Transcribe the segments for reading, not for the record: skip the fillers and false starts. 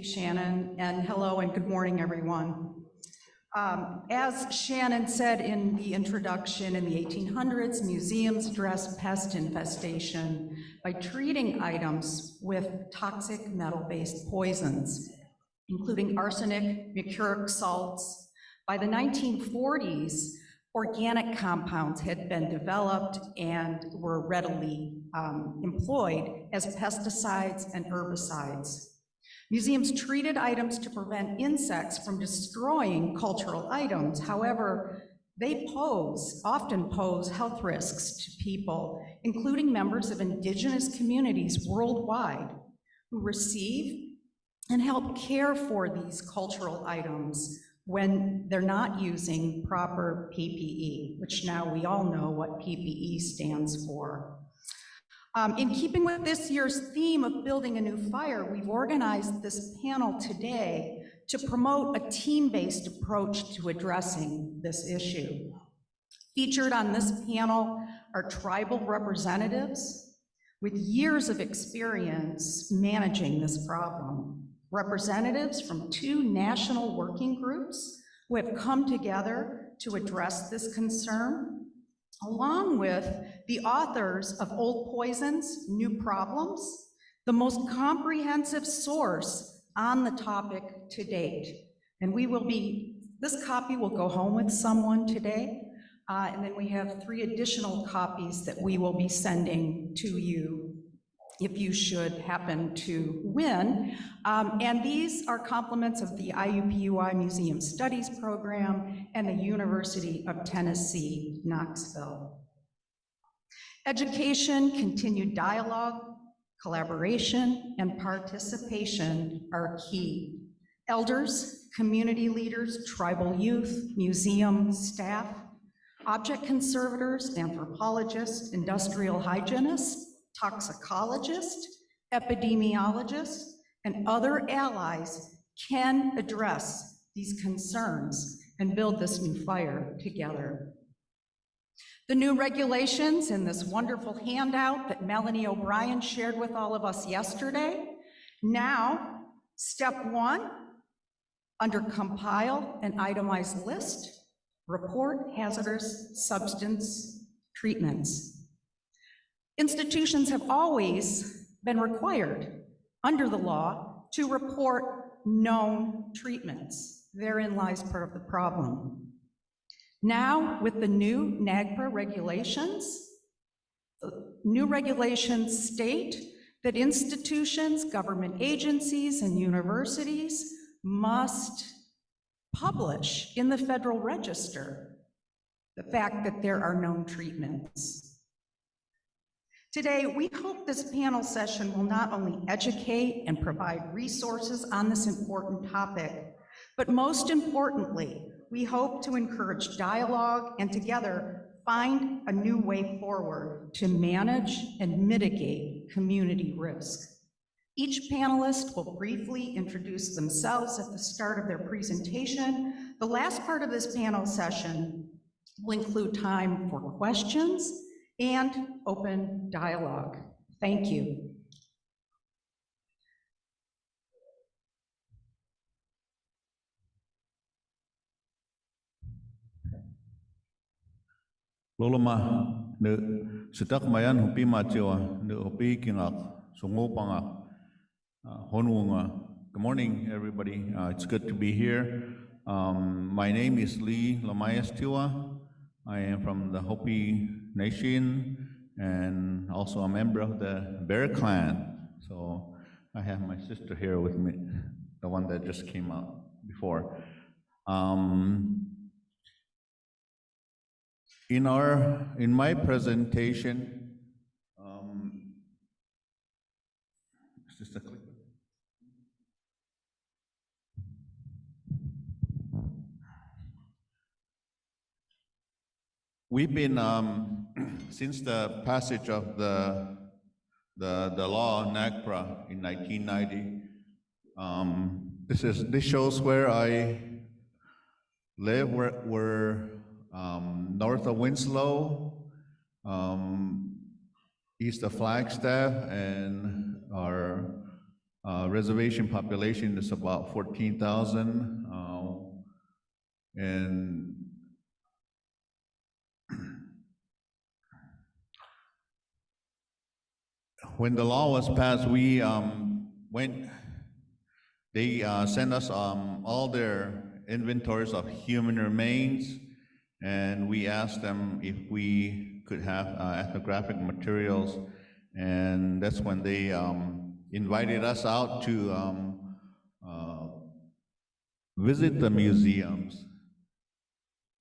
Shannon, and hello and good morning, everyone. As Shannon said in the introduction, in the 1800s, museums addressed pest infestation by treating items with toxic metal-based poisons, including arsenic, mercuric salts. By the 1940s, organic compounds had been developed and were readily employed as pesticides and herbicides. Museums treated items to prevent insects from destroying cultural items. However, they often pose health risks to people, including members of indigenous communities worldwide who receive and help care for these cultural items when they're not using proper PPE, which now we all know what PPE stands for. In keeping with this year's theme of building a new fire, we've organized this panel today to promote a team-based approach to addressing this issue. Featured on this panel are tribal representatives with years of experience managing this problem. Representatives from 2 national working groups who have come together to address this concern, along with the authors of Old Poisons, New Problems, the most comprehensive source on the topic to date. And this copy will go home with someone today, and then we have 3 additional copies that we will be sending to you if you should happen to win. And these are complements of the IUPUI Museum Studies Program and the University of Tennessee, Knoxville. Education, continued dialogue, collaboration, and participation are key. Elders, community leaders, tribal youth, museum staff, object conservators, anthropologists, industrial hygienists, toxicologists, epidemiologists, and other allies can address these concerns and build this new fire together. The new regulations in this wonderful handout that Melanie O'Brien shared with all of us yesterday. Now, step 1, under compile and itemize list, report hazardous substance treatments. Institutions have always been required under the law to report known treatments. Therein lies part of the problem. Now, with the new NAGPRA regulations, the new regulations state that institutions, government agencies, and universities must publish in the Federal Register the fact that there are known treatments. Today, we hope this panel session will not only educate and provide resources on this important topic, but most importantly, we hope to encourage dialogue and together find a new way forward to manage and mitigate community risk. Each panelist will briefly introduce themselves at the start of their presentation. The last part of this panel session will include time for questions and open dialogue. Thank you. Loloma ne setak mayan Hopi macewa ne Hopi kingak sungo pangak honunga. Good morning, everybody. It's good to be here. My name is Lomayestewa. I am from the Hopi Nation and also a member of the Bear Clan. So I have my sister here with me, the one that just came out before. In my presentation, is this the clicker? We've been since the passage of the law NAGPRA in 1990. This shows where I live. We're north of Winslow, east of Flagstaff, and our reservation population is about 14,000, and when the law was passed, we they sent us all their inventories of human remains, and we asked them if we could have ethnographic materials, and that's when they invited us out to visit the museums.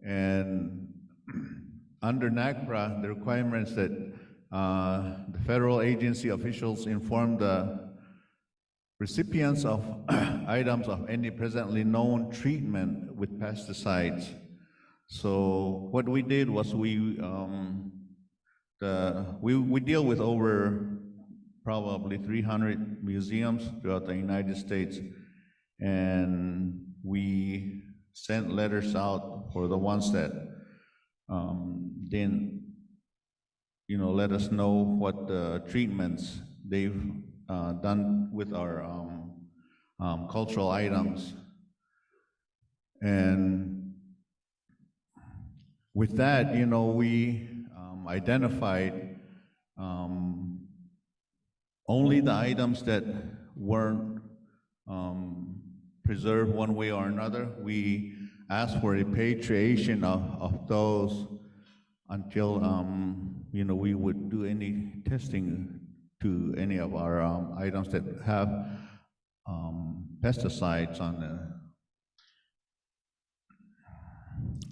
And under NAGPRA, the requirements that the federal agency officials inform the recipients of items of any presently known treatment with pesticides. So what we did was we deal with over probably 300 museums throughout the United States, and we sent letters out for the ones that didn't, let us know what treatments they've done with our cultural items. And with that, we identified only the items that weren't preserved one way or another. We asked for repatriation of those until we would do any testing to any of our items that have pesticides on them.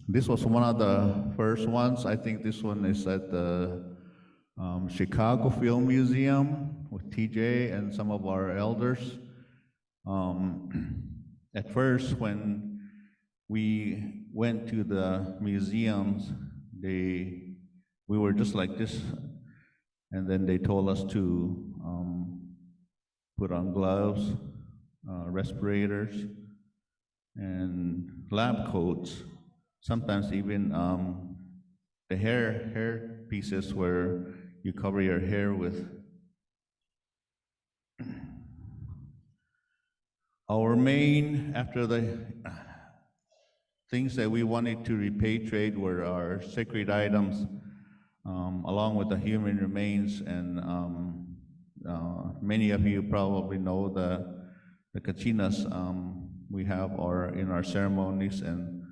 This was one of the first ones. I think this one is at the Chicago Film Museum with TJ and some of our elders. At first, when we went to the museums, we were just like this, and then they told us to put on gloves, respirators, and lab coats. Sometimes even the hair pieces where you cover your hair with. Our main, after the things that we wanted to repatriate were our sacred items, along with the human remains, and many of you probably know the kachinas we have in our ceremonies, and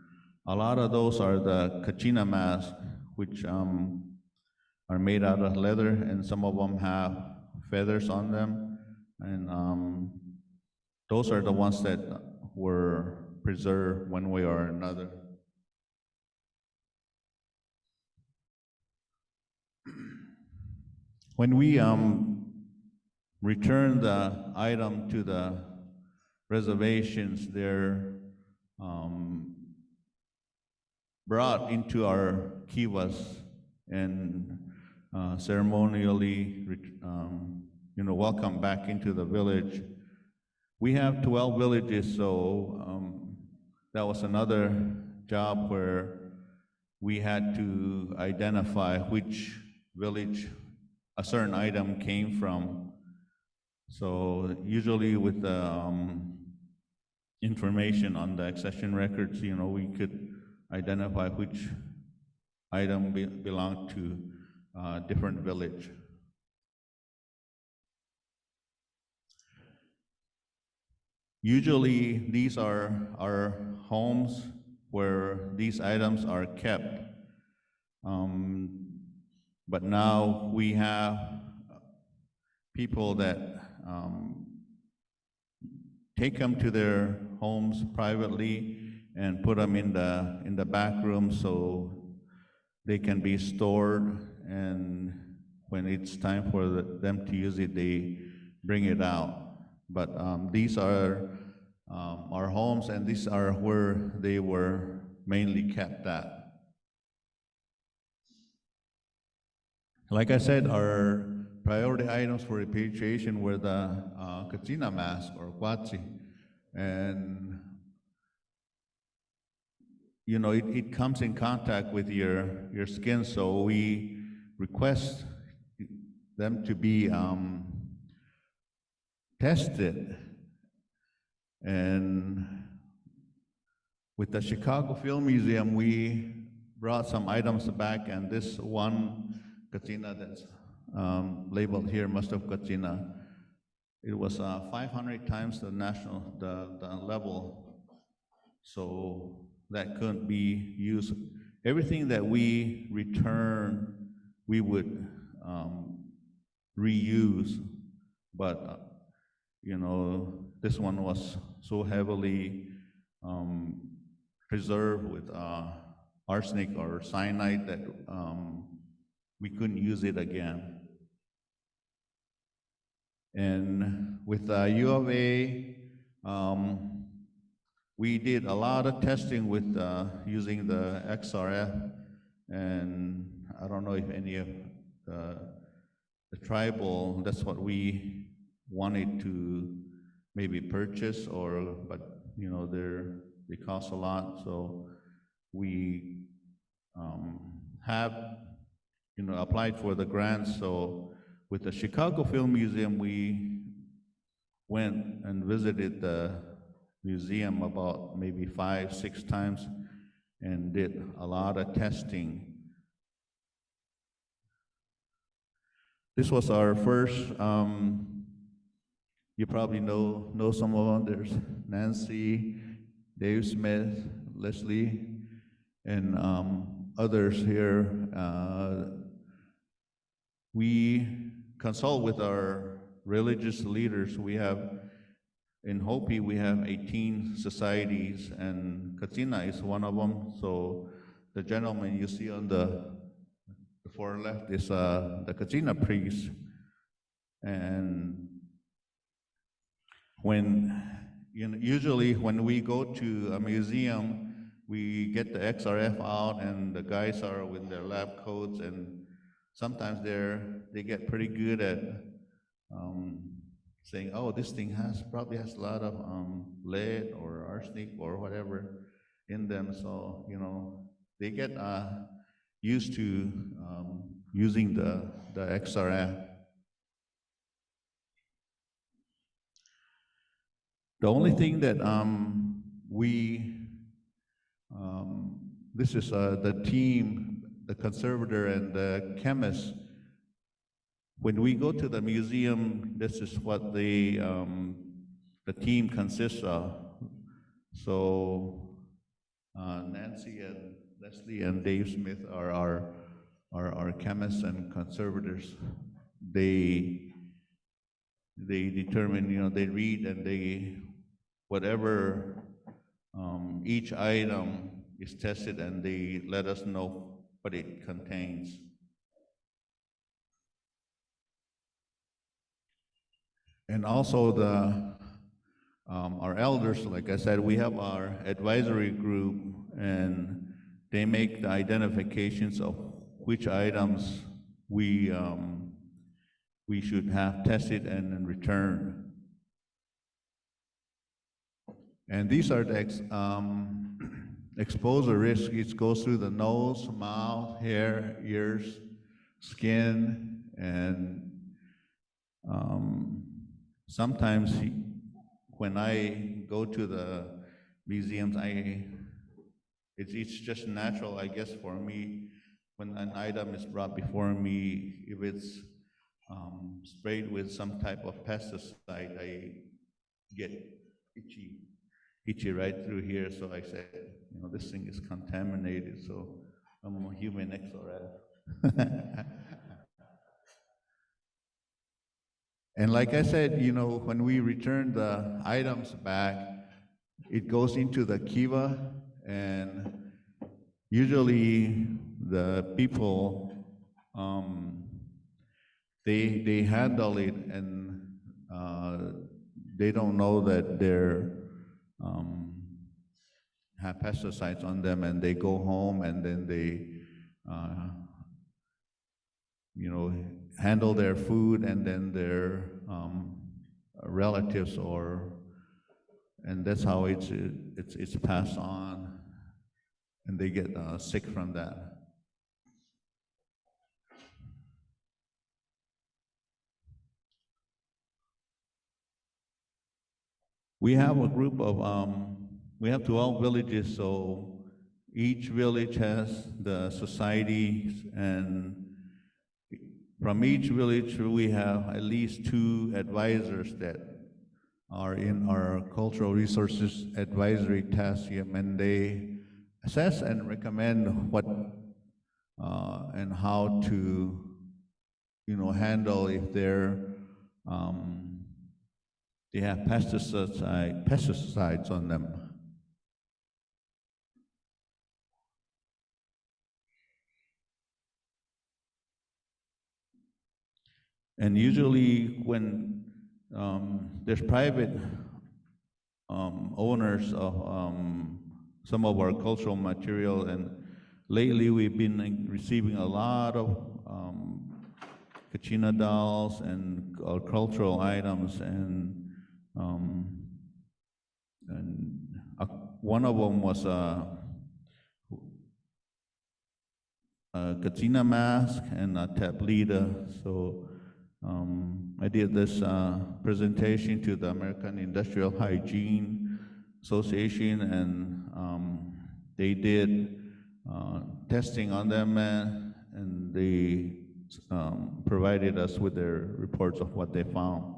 a lot of those are the kachina masks, which are made out of leather, and some of them have feathers on them, and those are the ones that were preserved one way or another. When we return the item to the reservations, they're brought into our Kiowas and ceremonially welcomed back into the village. We have 12 villages, so that was another job where we had to identify which village a certain item came from. So usually with the information on the accession records, we could identify which item belonged to a different village. Usually these are our homes where these items are kept. But now we have people that take them to their homes privately and put them in the back room so they can be stored, and when it's time for them to use it, they bring it out. But these are our homes, and these are where they were mainly kept at. Like I said, our priority items for repatriation were the kachina mask or kwachi, and it comes in contact with your skin, so we request them to be tested. And with the Chicago Film Museum, we brought some items back, and this one katsina that's labeled here, Mustard katsina, it was 500 times the the level, so that couldn't be used. Everything that we return, we would reuse, but you know, this one was so heavily preserved with arsenic or cyanide that we couldn't use it again. And with U of A, we did a lot of testing with using the XRF, and I don't know if any of the tribal, that's what we wanted to maybe purchase, or but you know they cost a lot, so we have applied for the grants. So with the Chicago Film Museum, we went and visited the museum about maybe 5-6 times and did a lot of testing. This was our first, you probably know some of them. There's Nancy, Dave Smith, Leslie, and others here. We consult with our religious leaders. We have, in Hopi, we have 18 societies, and Katsina is one of them. So the gentleman you see on the far left is the Katsina priest. And usually when we go to a museum, we get the XRF out, and the guys are with their lab coats, and sometimes they get pretty good at saying, oh, this thing probably has a lot of lead or arsenic or whatever in them. So they get used to using the XRF. The only thing that this is the team, the conservator and the chemist. When we go to the museum, this is what the team consists of. So Nancy and Leslie and Dave Smith are our chemists and conservators. They determine, they read, and whatever each item is tested, and they let us know what it contains. And also our elders, like I said, we have our advisory group, and they make the identifications of which items we should have tested and returned. And these are the exposure risk. It goes through the nose, mouth, hair, ears, skin, and sometimes when I go to the museums, it's just natural, I guess, for me, when an item is brought before me, if it's sprayed with some type of pesticide, I get itchy right through here. So I said, this thing is contaminated, so I'm a human XRF. And like I said, when we return the items back, it goes into the Kiowa, and usually the people, they handle it, and they don't know that they're have pesticides on them, and they go home, and then they handle their food, and then their relatives, and that's how it's passed on, and they get sick from that. We have a group of, we have 12 villages, so each village has the societies, and from each village we have at least 2 advisors that are in our cultural resources advisory task, and they assess and recommend what and how to, handle if they have pesticides on them. And usually when there's private owners of some of our cultural material, and lately we've been receiving a lot of kachina dolls and cultural items, and one of them was a kachina mask and a tablita. So I did this presentation to the American Industrial Hygiene Association, and they did testing on them, and they provided us with their reports of what they found.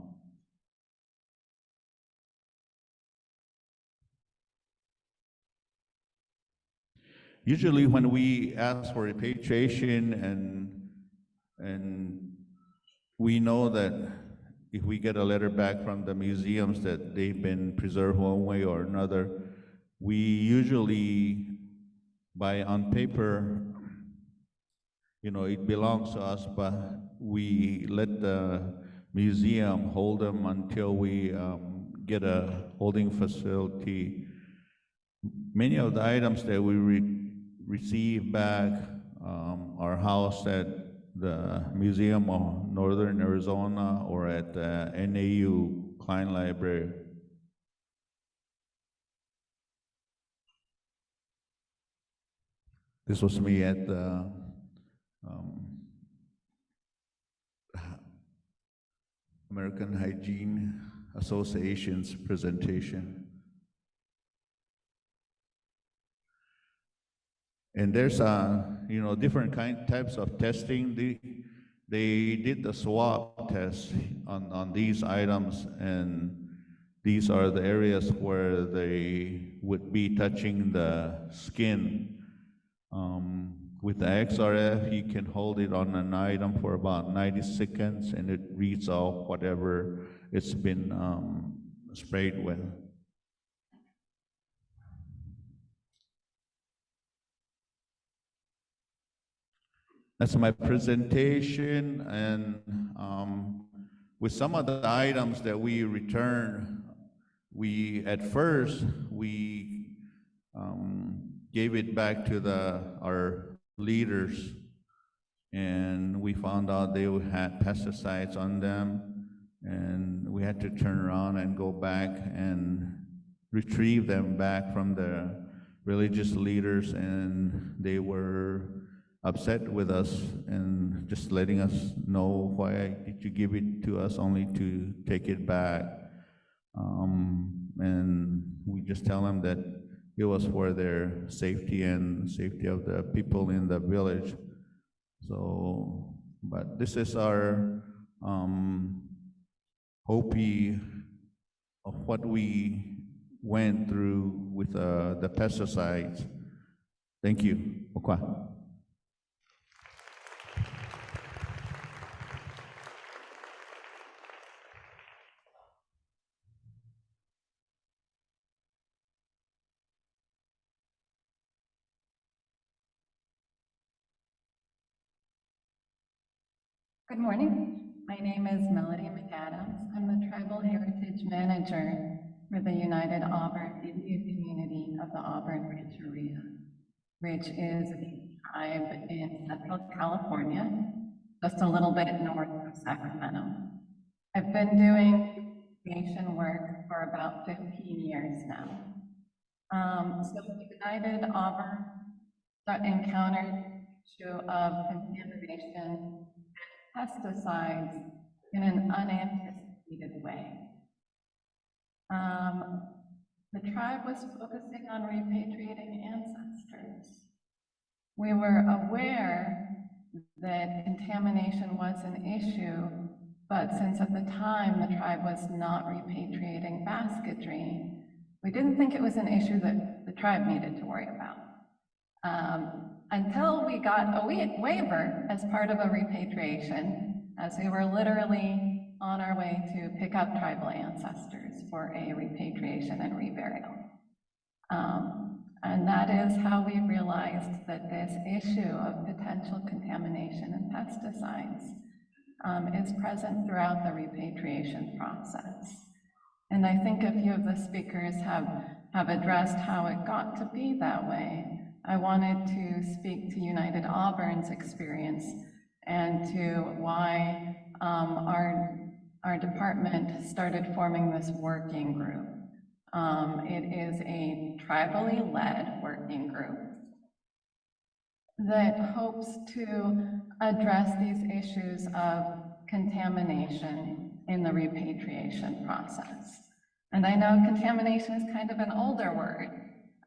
Usually when we ask for repatriation and we know that if we get a letter back from the museums that they've been preserved one way or another, we usually buy on paper, it belongs to us, but we let the museum hold them until we get a holding facility. Many of the items that we receive back are housed at the Museum of Northern Arizona or at the NAU Klein Library. This was me at the American Hygiene Association's presentation. And there's different types of testing. They did the swab test on these items, and these are the areas where they would be touching the skin. With the XRF, you can hold it on an item for about 90 seconds, and it reads off whatever it's been sprayed with. That's my presentation, and with some of the items that we returned, at first we gave it back to our leaders, and we found out they had pesticides on them, and we had to turn around and go back and retrieve them back from the religious leaders, and they were upset with us and just letting us know, why did you give it to us only to take it back? And we just tell them that it was for their safety and safety of the people in the village. So, but this is our Hopi of what we went through with the pesticides. Thank you. Okay. Good morning. My name is Melodi McAdams. I'm the Tribal Heritage Manager for the United Auburn Indian Community of the Auburn Rancheria, which is a tribe in Central California, just a little bit north of Sacramento. I've been doing creation work for about 15 years now. So the United Auburn encountered the issue of contamination, pesticides in an unanticipated way. the tribe was focusing on repatriating ancestors. We were aware that contamination was an issue, but since at the time the tribe was not repatriating basketry, we didn't think it was an issue that the tribe needed to worry about. Until we got a waiver as part of a repatriation, as we were literally on our way to pick up tribal ancestors for a repatriation and reburial. And that is how we realized that this issue of potential contamination and pesticides is present throughout the repatriation process. And I think a few of the speakers have addressed how it got to be that way. I wanted to speak to United Auburn's experience and to why our department started forming this working group. It is a tribally led working group that hopes to address these issues of contamination in the repatriation process. And I know contamination is kind of an older word,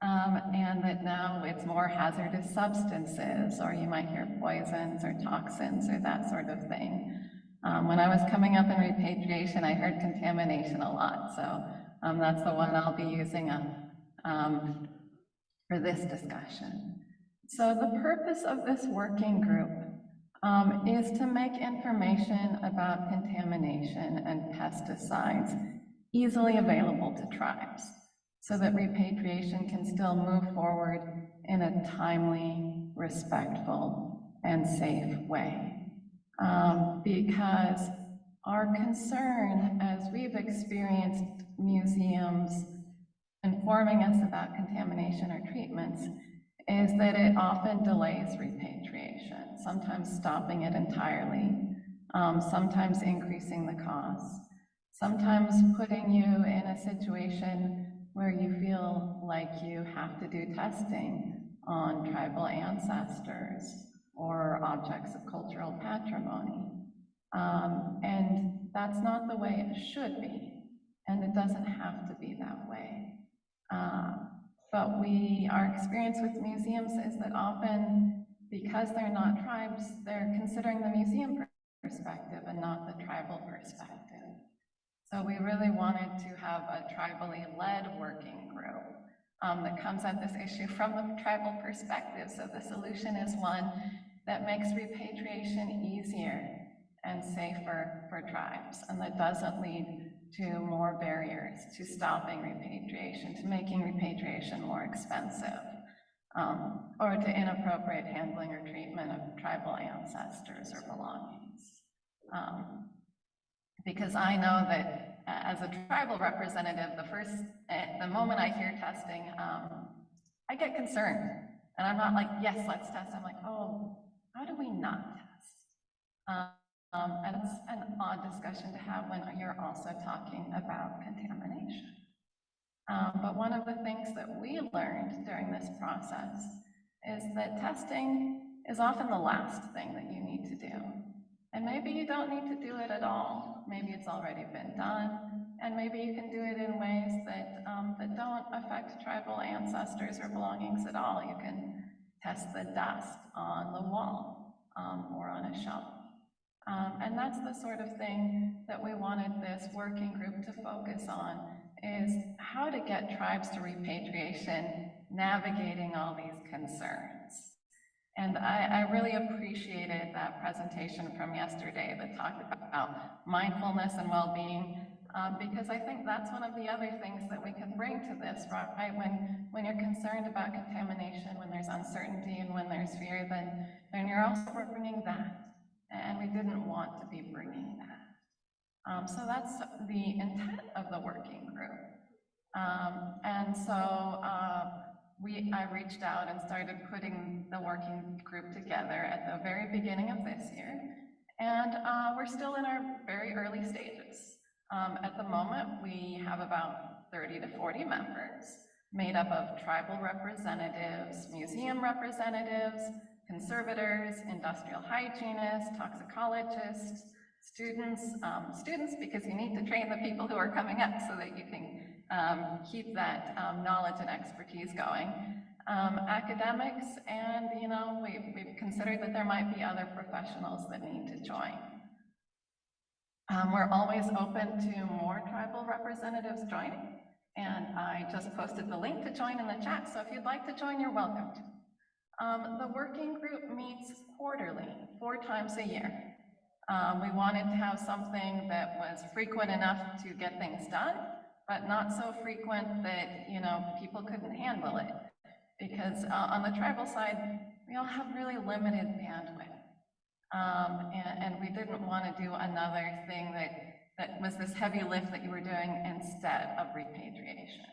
and that now it's more hazardous substances, or you might hear poisons or toxins or that sort of thing. When I was coming up in repatriation, I heard contamination a lot, so that's the one I'll be using for this discussion. So the purpose of this working group is to make information about contamination and pesticides easily available to tribes so that repatriation can still move forward in a timely, respectful, and safe way. Because our concern, as we've experienced museums informing us about contamination or treatments, is that it often delays repatriation, sometimes stopping it entirely, sometimes increasing the costs, sometimes putting you in a situation where you feel like you have to do testing on tribal ancestors or objects of cultural patrimony. And that's not the way it should be, and it doesn't have to be that way. But our experience with museums is that often, because they're not tribes, they're considering the museum perspective and not the tribal perspective. So we really wanted to have a tribally led working group that comes at this issue from the tribal perspective. So the solution is one that makes repatriation easier and safer for tribes, and that doesn't lead to more barriers to stopping repatriation, to making repatriation more expensive, or to inappropriate handling or treatment of tribal ancestors or belongings. Because I know that as a tribal representative, the moment I hear testing, I get concerned. And I'm not like, yes, let's test. I'm like, oh, how do we not test? And it's an odd discussion to have when you're also talking about contamination. But one of the things that we learned during this process is that testing is often the last thing that you need to do. And maybe you don't need to do it at all. Maybe it's already been done. And maybe you can do it in ways that, that don't affect tribal ancestors or belongings at all. You can test the dust on the wall or on a shelf. And that's the sort of thing that we wanted this working group to focus on, is how to get tribes to repatriation, navigating all these concerns. And I really appreciated that presentation from yesterday that talked about mindfulness and well-being, because I think that's one of the other things that we can bring to this, right? When you're concerned about contamination, when there's uncertainty and when there's fear, then you're also bringing that. And we didn't want to be bringing that. So that's the intent of the working group. And so I reached out and started putting the working group together at the very beginning of this year. And we're still in our very early stages. At the moment, we have about 30 to 40 members made up of tribal representatives, museum representatives, conservators, industrial hygienists, toxicologists, students because you need to train the people who are coming up so that you can keep that knowledge and expertise going. Academics, and we've considered that there might be other professionals that need to join. We're always open to more tribal representatives joining, and I just posted the link to join in the chat, so if you'd like to join, you're welcome to. The working group meets quarterly, 4 times a year. We wanted to have something that was frequent enough to get things done, but not so frequent that people couldn't handle it. Because on the tribal side, we all have really limited bandwidth. And we didn't want to do another thing that was this heavy lift that you were doing instead of repatriation.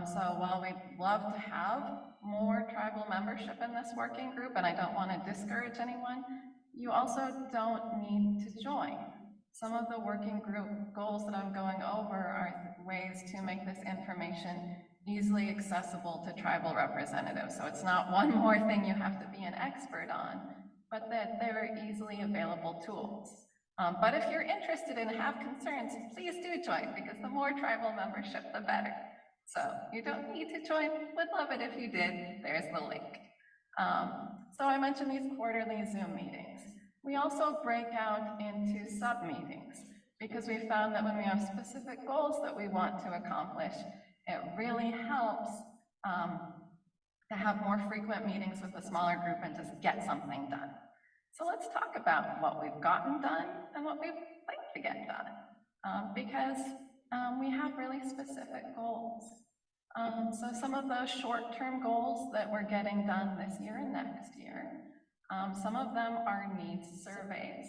So while we'd love to have more tribal membership in this working group, and I don't want to discourage anyone, you also don't need to join. Some of the working group goals that I'm going over are ways to make this information easily accessible to tribal representatives. So it's not one more thing you have to be an expert on, but that they're easily available tools. But if you're interested and have concerns, please do join, because the more tribal membership, the better. So you don't need to join. Would love it if you did. There's the link. So I mentioned these quarterly Zoom meetings. We also break out into sub-meetings, because we found that when we have specific goals that we want to accomplish, it really helps to have more frequent meetings with a smaller group and just get something done. So let's talk about what we've gotten done and what we'd like to get done, because we have really specific goals. So some of those short-term goals that we're getting done this year and next year, some of them are needs surveys,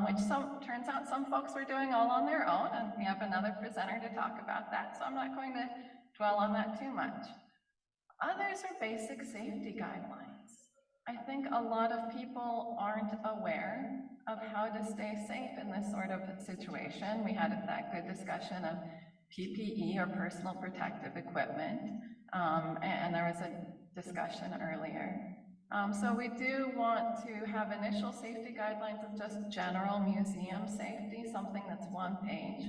which turns out some folks were doing all on their own, and we have another presenter to talk about that, so I'm not going to dwell on that too much. Others are basic safety guidelines. I think a lot of people aren't aware of how to stay safe in this sort of situation. We had that good discussion of PPE, or personal protective equipment, and there was a discussion earlier. So we do want to have initial safety guidelines of just general museum safety, something that's 1 page,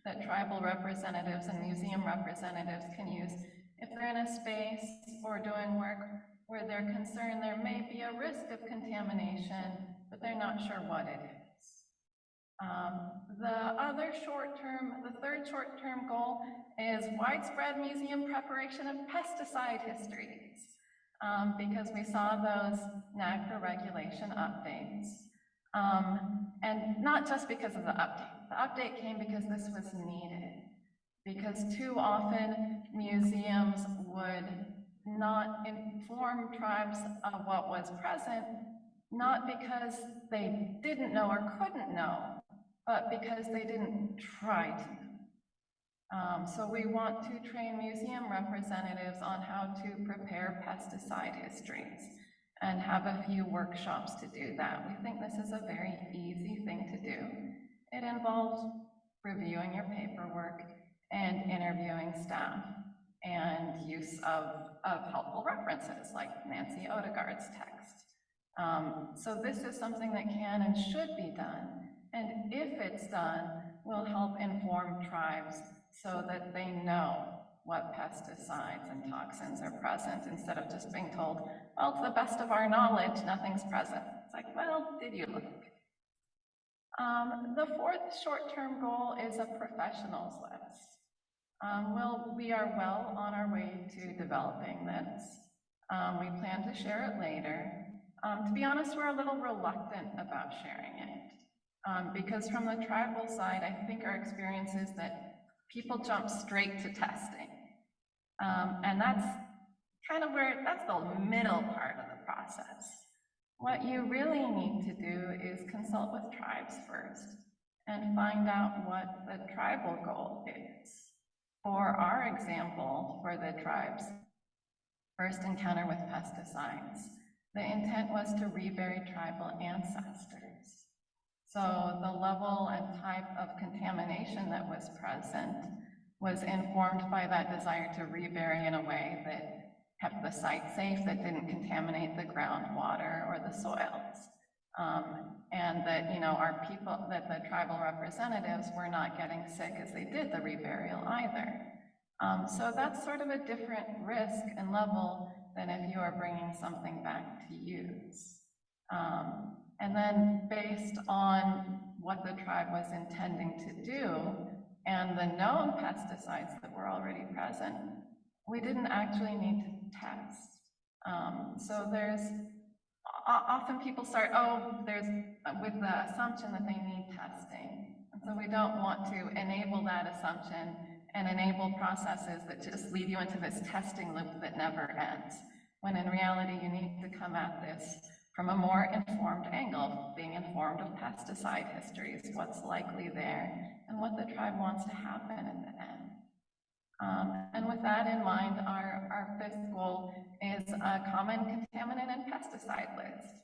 that tribal representatives and museum representatives can use if they're in a space or doing work where they're concerned there may be a risk of contamination, but they're not sure what it is. The third short-term goal is widespread museum preparation of pesticide histories, because we saw those NAGPRA regulation updates. And not just because of the update. The update came because this was needed, because too often museums would not inform tribes of what was present, not because they didn't know or couldn't know, but because they didn't try to know. So we want to train museum representatives on how to prepare pesticide histories and have a few workshops to do that. We think this is a very easy thing to do. It involves reviewing your paperwork and interviewing staff, and use of helpful references like Nancy Odegaard's text. So this is something that can and should be done, and if it's done, will help inform tribes so that they know what pesticides and toxins are present, instead of just being told, well, to the best of our knowledge, nothing's present. It's like, well, did you look? The fourth short-term goal is a professionals list. We are well on our way to developing this. We plan to share it later. To be honest, we're a little reluctant about sharing it, because from the tribal side, I think our experience is that people jump straight to testing. And that's kind of that's the middle part of the process. What you really need to do is consult with tribes first and find out what the tribal goal is. For our example, for the tribe's first encounter with pesticides, the intent was to rebury tribal ancestors. So the level and type of contamination that was present was informed by that desire to rebury in a way that kept the site safe, that didn't contaminate the groundwater or the soils. And that, our people, that the tribal representatives were not getting sick as they did the reburial either. So that's sort of a different risk and level than if you are bringing something back to use. And then based on what the tribe was intending to do and the known pesticides that were already present, we didn't actually need to test. So there's often people start, with the assumption that they need testing. And so we don't want to enable that assumption and enable processes that just lead you into this testing loop that never ends. When in reality, you need to come at this from a more informed angle, being informed of pesticide histories, what's likely there, and what the tribe wants to happen at the end. And with that in mind, our fifth goal is a common contaminant and pesticide list,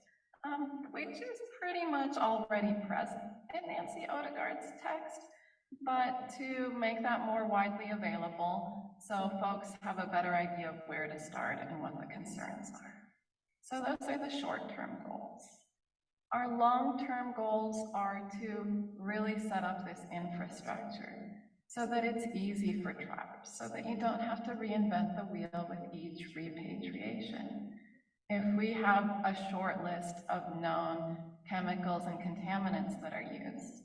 which is pretty much already present in Nancy Odegaard's text, but to make that more widely available so folks have a better idea of where to start and what the concerns are. So those are the short-term goals. Our long-term goals are to really set up this infrastructure so that it's easy for tribes, so that you don't have to reinvent the wheel with each repatriation. If we have a short list of known chemicals and contaminants that are used,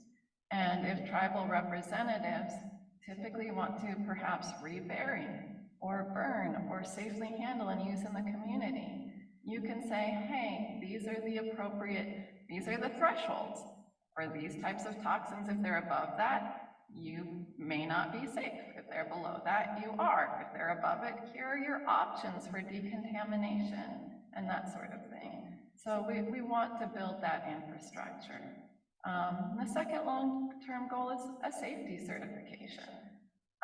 and if tribal representatives typically want to perhaps rebury or burn or safely handle and use in the community, you can say, hey, these are the thresholds for these types of toxins. If they're above that, you may not be safe. If they're below that, you are. If they're above it, here are your options for decontamination and that sort of thing. So we want to build that infrastructure. The second long-term goal is a safety certification.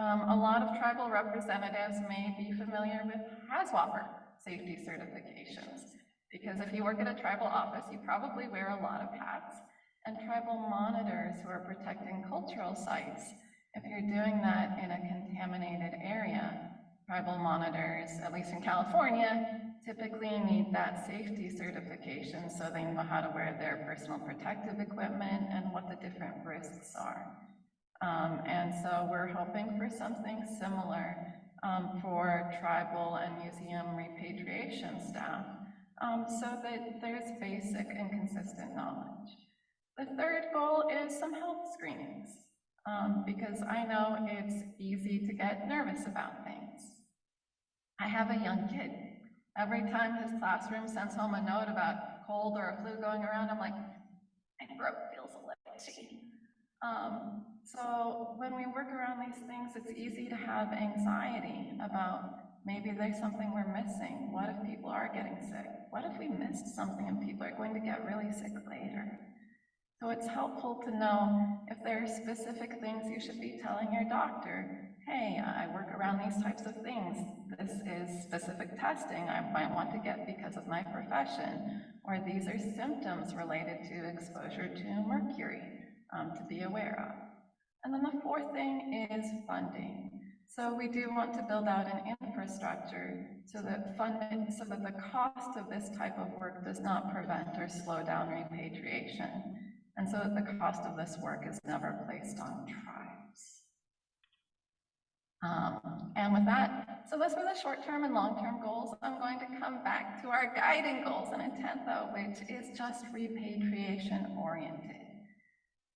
A lot of tribal representatives may be familiar with HAZWOPER safety certifications, because if you work at a tribal office, you probably wear a lot of hats. And tribal monitors who are protecting cultural sites, if you're doing that in a contaminated area, tribal monitors, at least in California, typically need that safety certification so they know how to wear their personal protective equipment and what the different risks are. And so we're hoping for something similar for tribal and museum repatriation staff, so that there's basic and consistent knowledge. The third goal is some health screenings, because I know it's easy to get nervous about things. I have a young kid. Every time his classroom sends home a note about cold or a flu going around, I'm like, my throat feels a little itchy. So when we work around these things, it's easy to have anxiety about maybe there's something we're missing. What if people are getting sick? What if we missed something and people are going to get really sick later? So it's helpful to know if there are specific things you should be telling your doctor. Hey, I work around these types of things. This is specific testing I might want to get because of my profession, or these are symptoms related to exposure to mercury to be aware of. And then the fourth thing is funding. So we do want to build out an infrastructure so that the cost of this type of work does not prevent or slow down repatriation, and so that the cost of this work is never placed on tribes. And with that, so those were the short-term and long-term goals. I'm going to come back to our guiding goals and intent, though, which is just repatriation-oriented.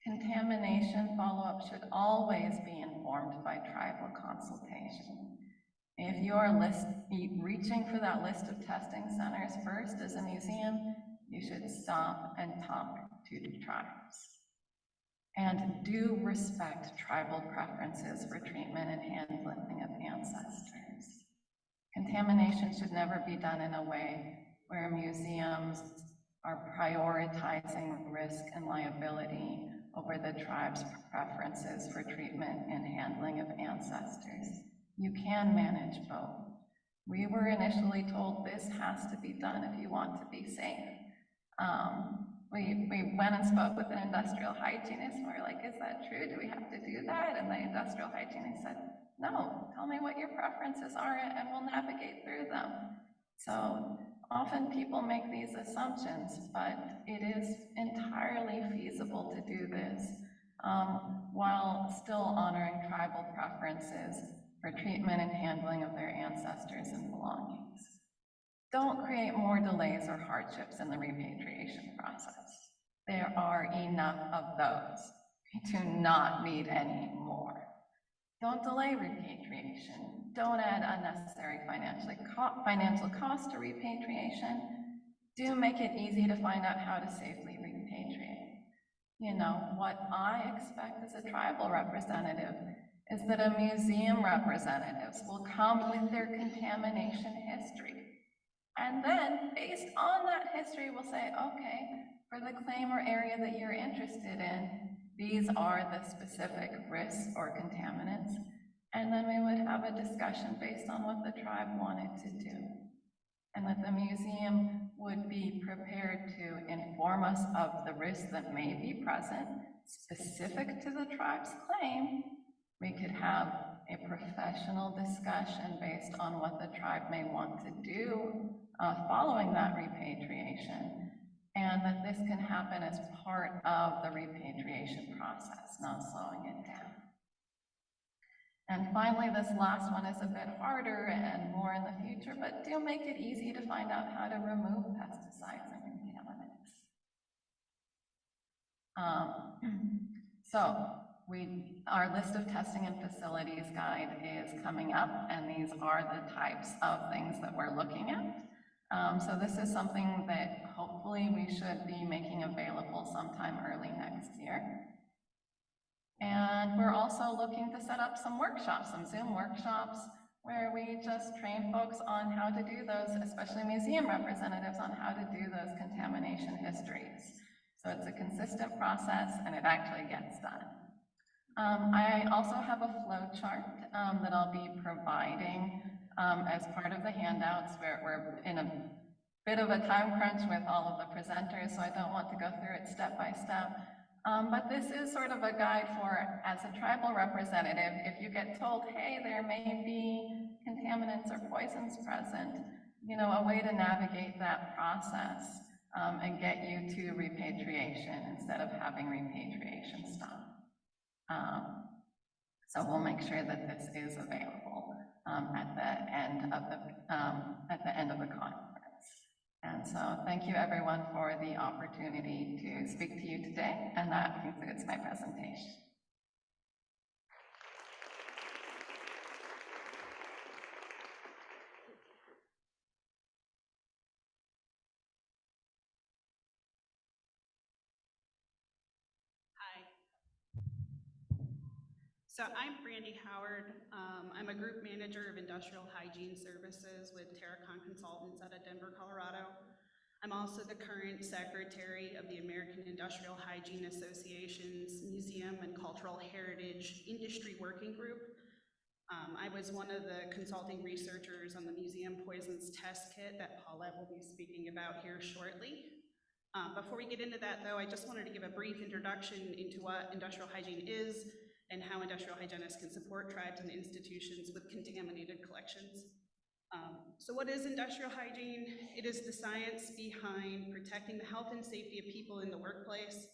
Contamination follow-up should always be informed by tribal consultation. If you are reaching for that list of testing centers first as a museum, you should stop and talk to the tribes. And do respect tribal preferences for treatment and handling of ancestors. Contamination should never be done in a way where museums are prioritizing risk and liability over the tribe's preferences for treatment and handling of ancestors. You can manage both. We were initially told this has to be done if you want to be safe. We went and spoke with an industrial hygienist, and we were like, is that true? Do we have to do that? And the industrial hygienist said, no, tell me what your preferences are and we'll navigate through them. So often people make these assumptions, but it is entirely feasible to do this while still honoring tribal preferences for treatment and handling of their ancestors and belongings. Don't create more delays or hardships in the repatriation process. There are enough of those. We do not need any more. Don't delay repatriation. Don't add unnecessary financial cost to repatriation. Do make it easy to find out how to safely repatriate. You know, what I expect as a tribal representative is that a museum representatives will come with their contamination history. And then, based on that history, we'll say, okay, for the claim or area that you're interested in, these are the specific risks or contaminants. And then we would have a discussion based on what the tribe wanted to do. And that the museum would be prepared to inform us of the risks that may be present, specific to the tribe's claim. We could have a professional discussion based on what the tribe may want to do following that repatriation, and that this can happen as part of the repatriation process, not slowing it down. And finally, this last one is a bit harder and more in the future, but do make it easy to find out how to remove pesticides and contaminants. Our list of testing and facilities guide is coming up, and these are the types of things that we're looking at. So this is something that hopefully we should be making available sometime early next year. And we're also looking to set up some workshops, some Zoom workshops, where we just train folks on how to do those, especially museum representatives, on how to do those contamination histories. So it's a consistent process, and it actually gets done. I also have a flow chart that I'll be providing as part of the handouts. We're in a bit of a time crunch with all of the presenters, so I don't want to go through it step by step. But this is sort of a guide for, as a tribal representative, if you get told, hey, there may be contaminants or poisons present, you know, a way to navigate that process and get you to repatriation instead of having repatriation stop. So we'll make sure that this is available at the end of the conference. And so thank you everyone for the opportunity to speak to you today, and that concludes my presentation. So I'm Brandy Howard. I'm a group manager of industrial hygiene services with Terracon Consultants out of Denver, Colorado. I'm also the current secretary of the American Industrial Hygiene Association's Museum and Cultural Heritage Industry Working Group. I was one of the consulting researchers on the museum poisons test kit that Paulette will be speaking about here shortly. Before we get into that though, I just wanted to give a brief introduction into what industrial hygiene is and how industrial hygienists can support tribes and institutions with contaminated collections. So what is industrial hygiene? It is the science behind protecting the health and safety of people in the workplace.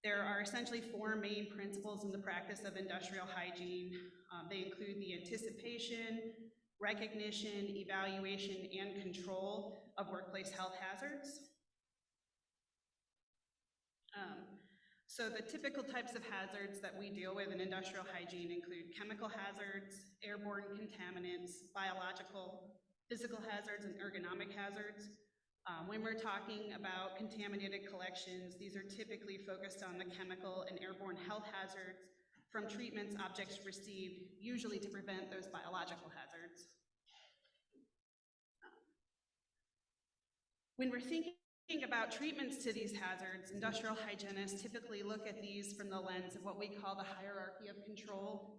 There are essentially four main principles in the practice of industrial hygiene. They include the anticipation, recognition, evaluation, and control of workplace health hazards. So the typical types of hazards that we deal with in industrial hygiene include chemical hazards, airborne contaminants, biological, physical hazards, and ergonomic hazards. When we're talking about contaminated collections, these are typically focused on the chemical and airborne health hazards from treatments objects received, usually to prevent those biological hazards. When we're thinking about treatments to these hazards, industrial hygienists typically look at these from the lens of what we call the hierarchy of control.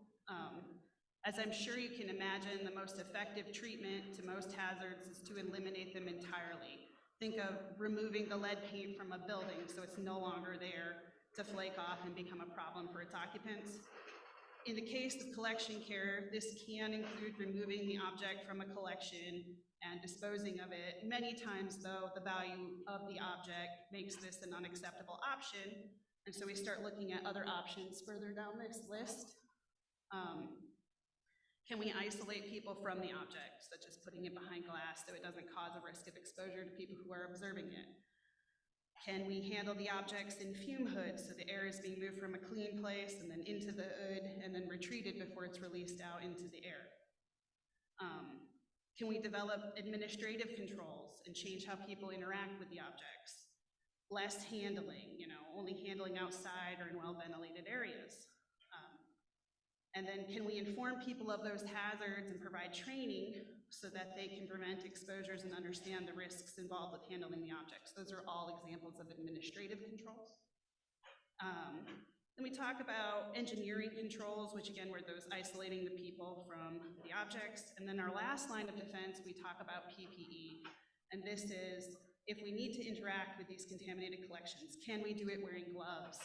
As I'm sure you can imagine, the most effective treatment to most hazards is to eliminate them entirely. Think of removing the lead paint from a building so it's no longer there to flake off and become a problem for its occupants. In the case of collection care, this can include removing the object from a collection and disposing of it. Many times, though, the value of the object makes this an unacceptable option, and so we start looking at other options further down this list. Can we isolate people from the object, such as putting it behind glass so it doesn't cause a risk of exposure to people who are observing it? Can we handle the objects in fume hoods so the air is being moved from a clean place and then into the hood and then retreated before it's released out into the air? Can we develop administrative controls and change how people interact with the objects? Less handling, only handling outside or in well-ventilated areas. And then can we inform people of those hazards and provide training so that they can prevent exposures and understand the risks involved with handling the objects? Those are all examples of administrative controls. Then we talk about engineering controls, which again were those isolating the people from the objects. And then our last line of defense, we talk about PPE. And this is, if we need to interact with these contaminated collections, can we do it wearing gloves?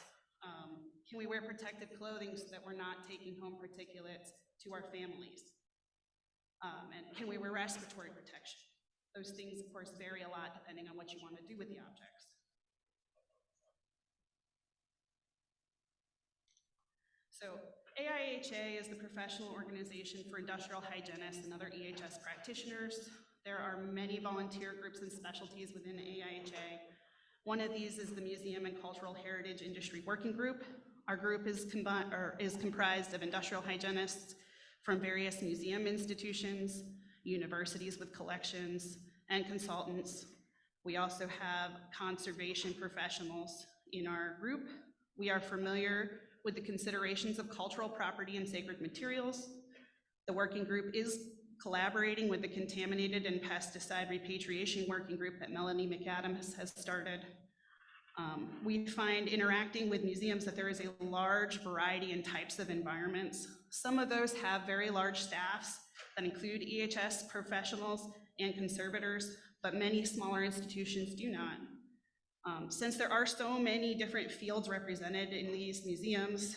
Can we wear protective clothing so that we're not taking home particulates to our families? And can we wear respiratory protection? Those things, of course, vary a lot depending on what you want to do with the objects. So AIHA is the professional organization for industrial hygienists and other EHS practitioners. There are many volunteer groups and specialties within AIHA. One of these is the Museum and Cultural Heritage Industry Working Group. Our group is comprised of industrial hygienists from various museum institutions, universities with collections, and consultants. We also have conservation professionals in our group. We are familiar with the considerations of cultural property and sacred materials. The working group is collaborating with the Contaminated and Pesticide Repatriation Working Group that Melodi McAdams has started. We find interacting with museums that there is a large variety and types of environments. Some of those have very large staffs that include EHS professionals and conservators, but many smaller institutions do not. Since there are so many different fields represented in these museums,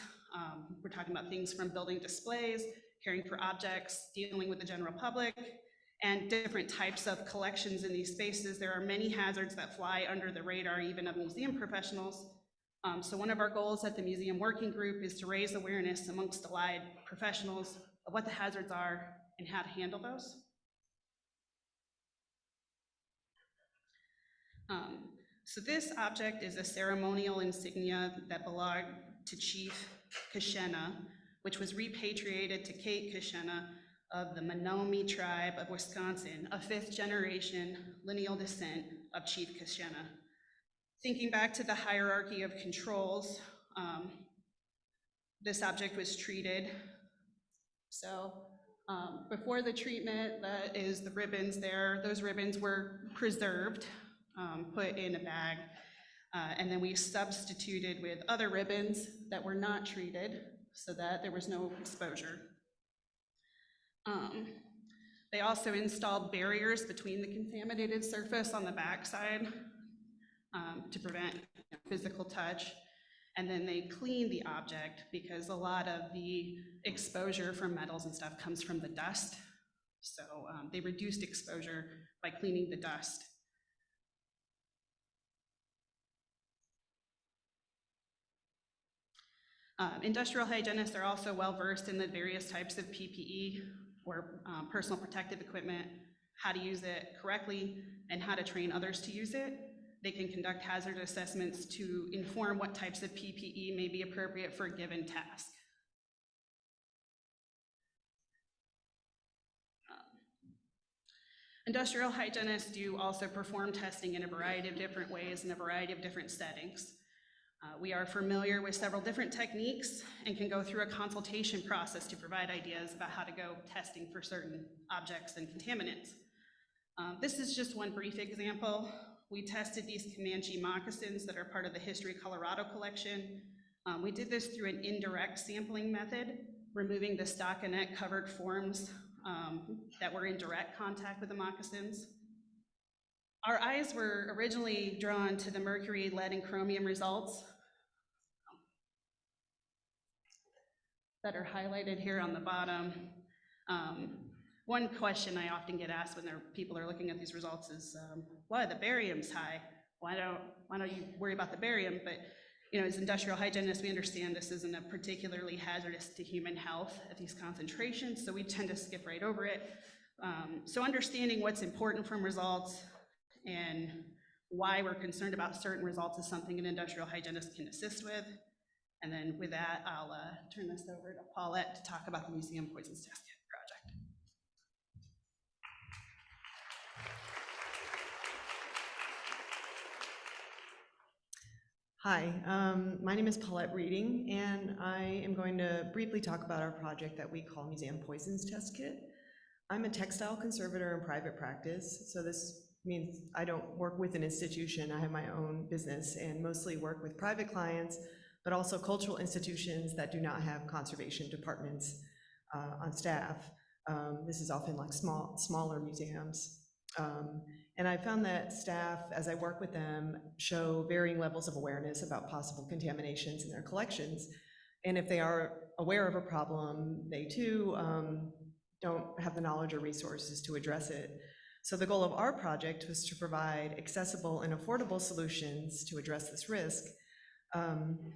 we're talking about things from building displays, caring for objects, dealing with the general public, and different types of collections in these spaces. There are many hazards that fly under the radar even of museum professionals. So one of our goals at the Museum Working Group is to raise awareness amongst allied professionals of what the hazards are and how to handle those. So this object is a ceremonial insignia that belonged to Chief Kashena, which was repatriated to Kate Kashena of the Menominee tribe of Wisconsin, a 5th generation lineal descent of Chief Kashena. Thinking back to the hierarchy of controls, this object was treated. So before the treatment, that is the ribbons there, those ribbons were preserved, put in a bag, and then we substituted with other ribbons that were not treated so that there was no exposure. They also installed barriers between the contaminated surface on the backside to prevent physical touch. And then they cleaned the object because a lot of the exposure from metals and stuff comes from the dust. So they reduced exposure by cleaning the dust. Industrial hygienists are also well versed in the various types of PPE or personal protective equipment, how to use it correctly, and how to train others to use it. They can conduct hazard assessments to inform what types of PPE may be appropriate for a given task. Industrial hygienists do also perform testing in a variety of different ways in a variety of different settings. We are familiar with several different techniques and can go through a consultation process to provide ideas about how to go testing for certain objects and contaminants. This is just one brief example. We tested these Comanche moccasins that are part of the History Colorado collection. We did this through an indirect sampling method, removing the stockinette covered forms that were in direct contact with the moccasins. Our eyes were originally drawn to the mercury, lead, and chromium results that are highlighted here on the bottom. One question I often get asked when people are looking at these results is, why the barium's high? Why don't you worry about the barium? But As industrial hygienists, we understand this isn't a particularly hazardous to human health at these concentrations, so we tend to skip right over it. So understanding what's important from results and why we're concerned about certain results is something an industrial hygienist can assist with. And then with that, I'll turn this over to Paulette to talk about the Museum Poisons Test Kit project. Hi, my name is Paulette Reading, and I am going to briefly talk about our project that we call Museum Poisons Test Kit. I'm a textile conservator in private practice, so this means I don't work with an institution. I have my own business and mostly work with private clients, but also cultural institutions that do not have conservation departments on staff. This is often like smaller museums. And I found that staff, as I work with them, show varying levels of awareness about possible contaminations in their collections. And if they are aware of a problem, they too don't have the knowledge or resources to address it. So the goal of our project was to provide accessible and affordable solutions to address this risk.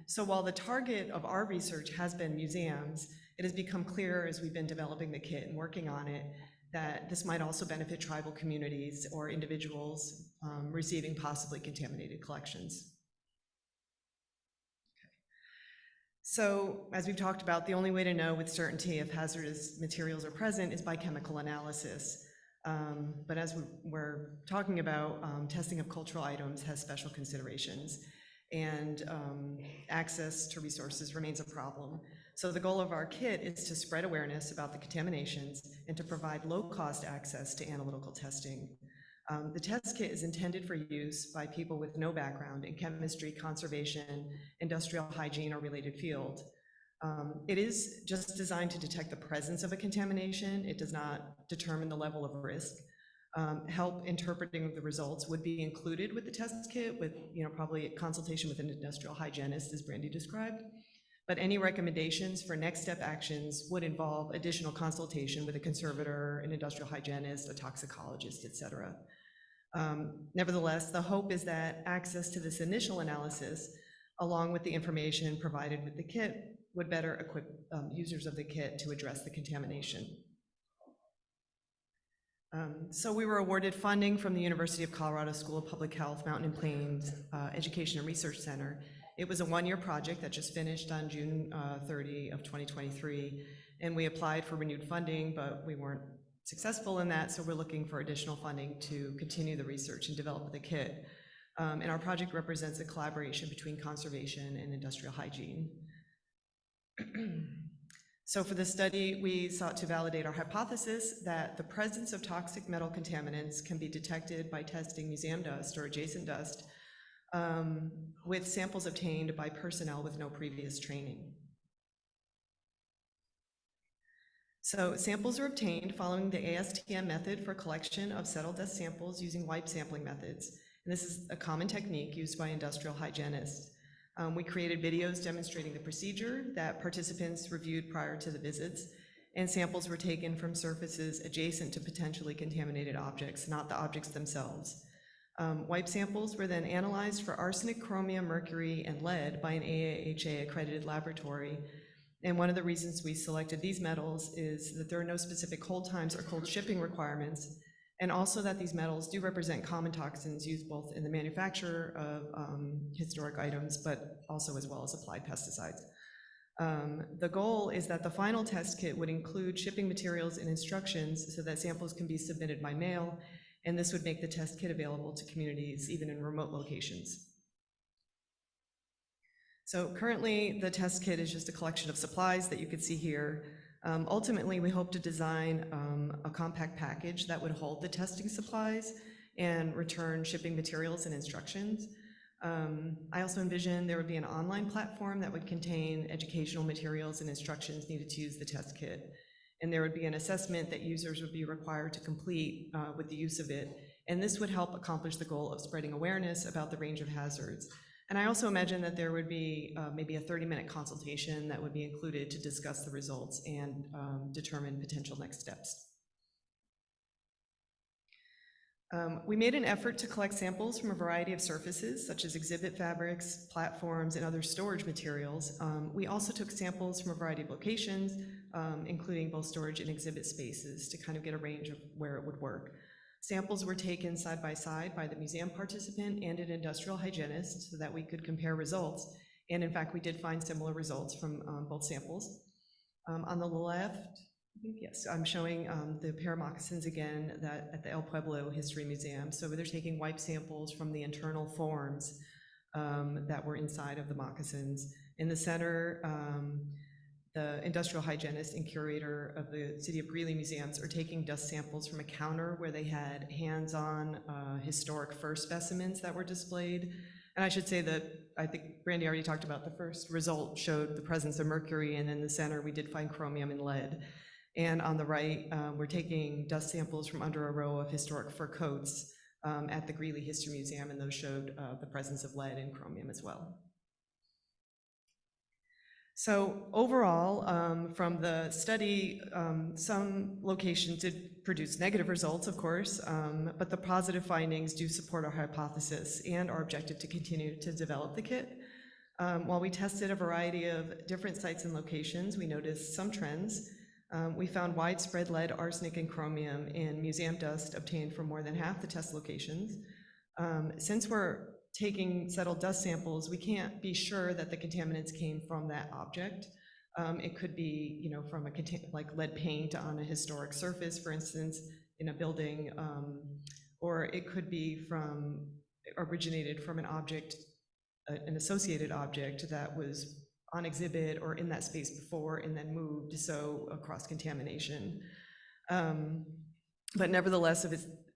So while the target of our research has been museums, it has become clear as we've been developing the kit and working on it that this might also benefit tribal communities or individuals receiving possibly contaminated collections. So, as we've talked about, the only way to know with certainty if hazardous materials are present is by chemical analysis. But as we're talking about, testing of cultural items has special considerations, and access to resources remains a problem. So the goal of our kit is to spread awareness about the contaminations and to provide low-cost access to analytical testing. The test kit is intended for use by people with no background in chemistry, conservation, industrial hygiene, or related field. It is just designed to detect the presence of a contamination. It does not determine the level of risk. Help interpreting the results would be included with the test kit, with probably a consultation with an industrial hygienist, as Brandy described. But any recommendations for next step actions would involve additional consultation with a conservator, an industrial hygienist, a toxicologist, etc. Nevertheless, the hope is that access to this initial analysis, along with the information provided with the kit, would better equip users of the kit to address the contamination. So we were awarded funding from the University of Colorado School of Public Health, Mountain and Plains Education and Research Center. It was a one-year project that just finished on June 30 of 2023, and we applied for renewed funding, but we weren't successful in that, so we're looking for additional funding to continue the research and develop the kit. And our project represents a collaboration between conservation and industrial hygiene. So for this study, we sought to validate our hypothesis that the presence of toxic metal contaminants can be detected by testing museum dust or adjacent dust with samples obtained by personnel with no previous training. So samples are obtained following the ASTM method for collection of settled dust samples using wipe sampling methods. And this is a common technique used by industrial hygienists. We created videos demonstrating the procedure that participants reviewed prior to the visits, and samples were taken from surfaces adjacent to potentially contaminated objects, not the objects themselves. Wipe samples were then analyzed for arsenic, chromium, mercury, and lead by an AAHA accredited laboratory. And one of the reasons we selected these metals is that there are no specific hold times or cold shipping requirements, and also that these metals do represent common toxins used both in the manufacture of historic items, but also as well as applied pesticides. The goal is that the final test kit would include shipping materials and instructions so that samples can be submitted by mail, and this would make the test kit available to communities even in remote locations. So currently, the test kit is just a collection of supplies that you can see here. Ultimately, we hope to design a compact package that would hold the testing supplies and return shipping materials and instructions. I also envision there would be an online platform that would contain educational materials and instructions needed to use the test kit. And there would be an assessment that users would be required to complete with the use of it. And this would help accomplish the goal of spreading awareness about the range of hazards. And I also imagine that there would be maybe a 30-minute consultation that would be included to discuss the results and determine potential next steps. We made an effort to collect samples from a variety of surfaces, such as exhibit fabrics, platforms, and other storage materials. We also took samples from a variety of locations, including both storage and exhibit spaces, to kind of get a range of where it would work. Samples were taken side by side by the museum participant and an industrial hygienist so that we could compare results. And in fact, we did find similar results from both samples. On the left, I think, yes, I'm showing the pair of moccasins again at the El Pueblo History Museum. So they're taking wipe samples from the internal forms that were inside of the moccasins. In the center, the industrial hygienist and curator of the City of Greeley Museums are taking dust samples from a counter where they had hands-on historic fur specimens that were displayed. And I should say that I think Brandy already talked about the first result showed the presence of mercury, and in the center we did find chromium and lead. And on the right, we're taking dust samples from under a row of historic fur coats at the Greeley History Museum, and those showed the presence of lead and chromium as well. So overall, from the study, some locations did produce negative results, of course, but the positive findings do support our hypothesis and our objective to continue to develop the kit. While we tested a variety of different sites and locations, we noticed some trends. We found widespread lead, arsenic, and chromium in museum dust obtained from more than half the test locations. Since we're taking settled dust samples, we can't be sure that the contaminants came from that object. It could be, you know, from like lead paint on a historic surface, for instance, in a building, or it could be originated from an object, an associated object that was on exhibit or in that space before and then moved, so a cross-contamination. But nevertheless,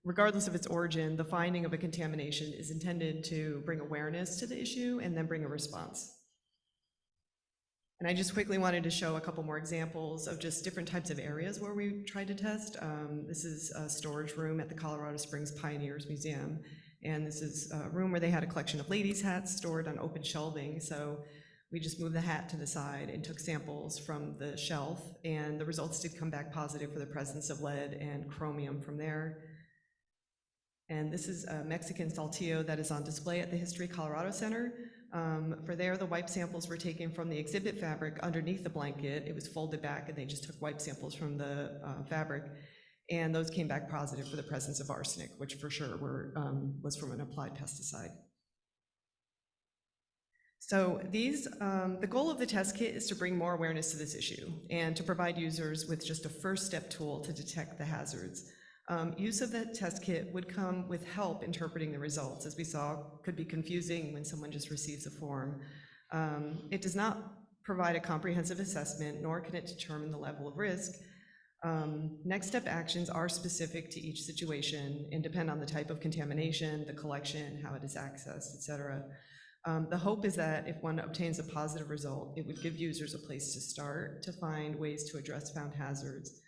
regardless of its origin, the finding of a contamination is intended to bring awareness to the issue and then bring a response. And I just quickly wanted to show a couple more examples of just different types of areas where we tried to test. This is a storage room at the Colorado Springs Pioneers Museum. And this is a room where they had a collection of ladies' hats stored on open shelving. So we just moved the hat to the side and took samples from the shelf, and the results did come back positive for the presence of lead and chromium from there. And this is a Mexican saltillo that is on display at the History Colorado Center. For there, the wipe samples were taken from the exhibit fabric underneath the blanket. It was folded back, and they just took wipe samples from the fabric, and those came back positive for the presence of arsenic, which for sure was from an applied pesticide. So the goal of the test kit is to bring more awareness to this issue and to provide users with just a first step tool to detect the hazards. Use of that test kit would come with help interpreting the results. As we saw, could be confusing when someone just receives a form. It does not provide a comprehensive assessment, nor can it determine the level of risk. Next step actions are specific to each situation and depend on the type of contamination, the collection, how it is accessed, etc. The hope is that if one obtains a positive result, it would give users a place to start to find ways to address found hazards.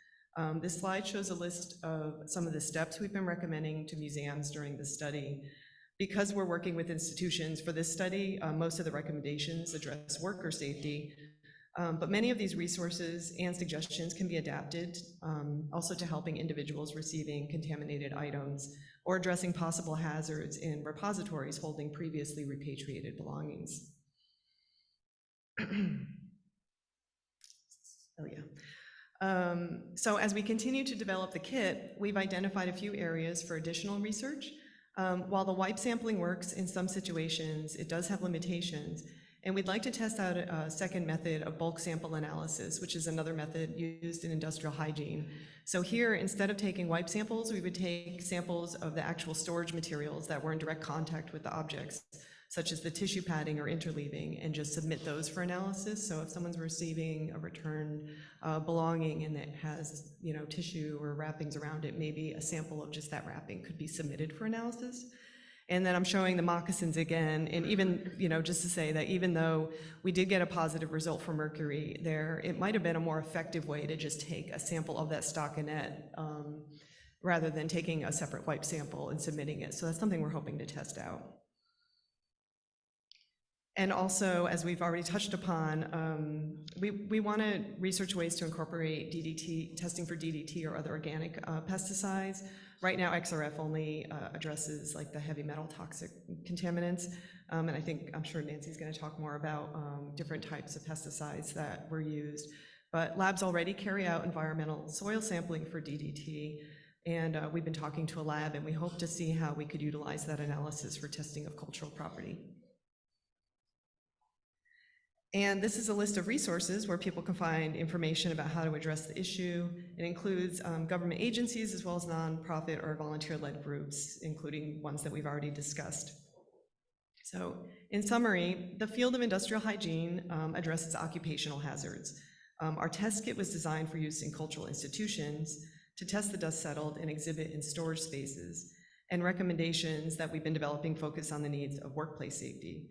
This slide shows a list of some of the steps we've been recommending to museums during the study. Because we're working with institutions for this study, most of the recommendations address worker safety, but many of these resources and suggestions can be adapted also to helping individuals receiving contaminated items or addressing possible hazards in repositories holding previously repatriated belongings. Oh yeah. So as we continue to develop the kit, we've identified a few areas for additional research. While the wipe sampling works in some situations, it does have limitations, and we'd like to test out a second method of bulk sample analysis, which is another method used in industrial hygiene. So here, instead of taking wipe samples, we would take samples of the actual storage materials that were in direct contact with the objects, such as the tissue padding or interleaving, and just submit those for analysis. So if someone's receiving a return belonging and it has, you know, tissue or wrappings around it, maybe a sample of just that wrapping could be submitted for analysis. And then I'm showing the moccasins again, and even, you know, just to say that even though we did get a positive result for mercury there, it might have been a more effective way to just take a sample of that stockinette rather than taking a separate wipe sample and submitting it. So that's something we're hoping to test out. And also, as we've already touched upon, we want to research ways to incorporate DDT, testing for DDT or other organic pesticides. Right now, XRF only addresses like the heavy metal toxic contaminants. And I'm sure Nancy's going to talk more about different types of pesticides that were used. But labs already carry out environmental soil sampling for DDT. And we've been talking to a lab, and we hope to see how we could utilize that analysis for testing of cultural property. And this is a list of resources where people can find information about how to address the issue. It includes government agencies as well as nonprofit or volunteer-led groups, including ones that we've already discussed. So in summary, the field of industrial hygiene addresses occupational hazards. Our test kit was designed for use in cultural institutions to test the dust settled and exhibit in storage spaces, and recommendations that we've been developing focus on the needs of workplace safety.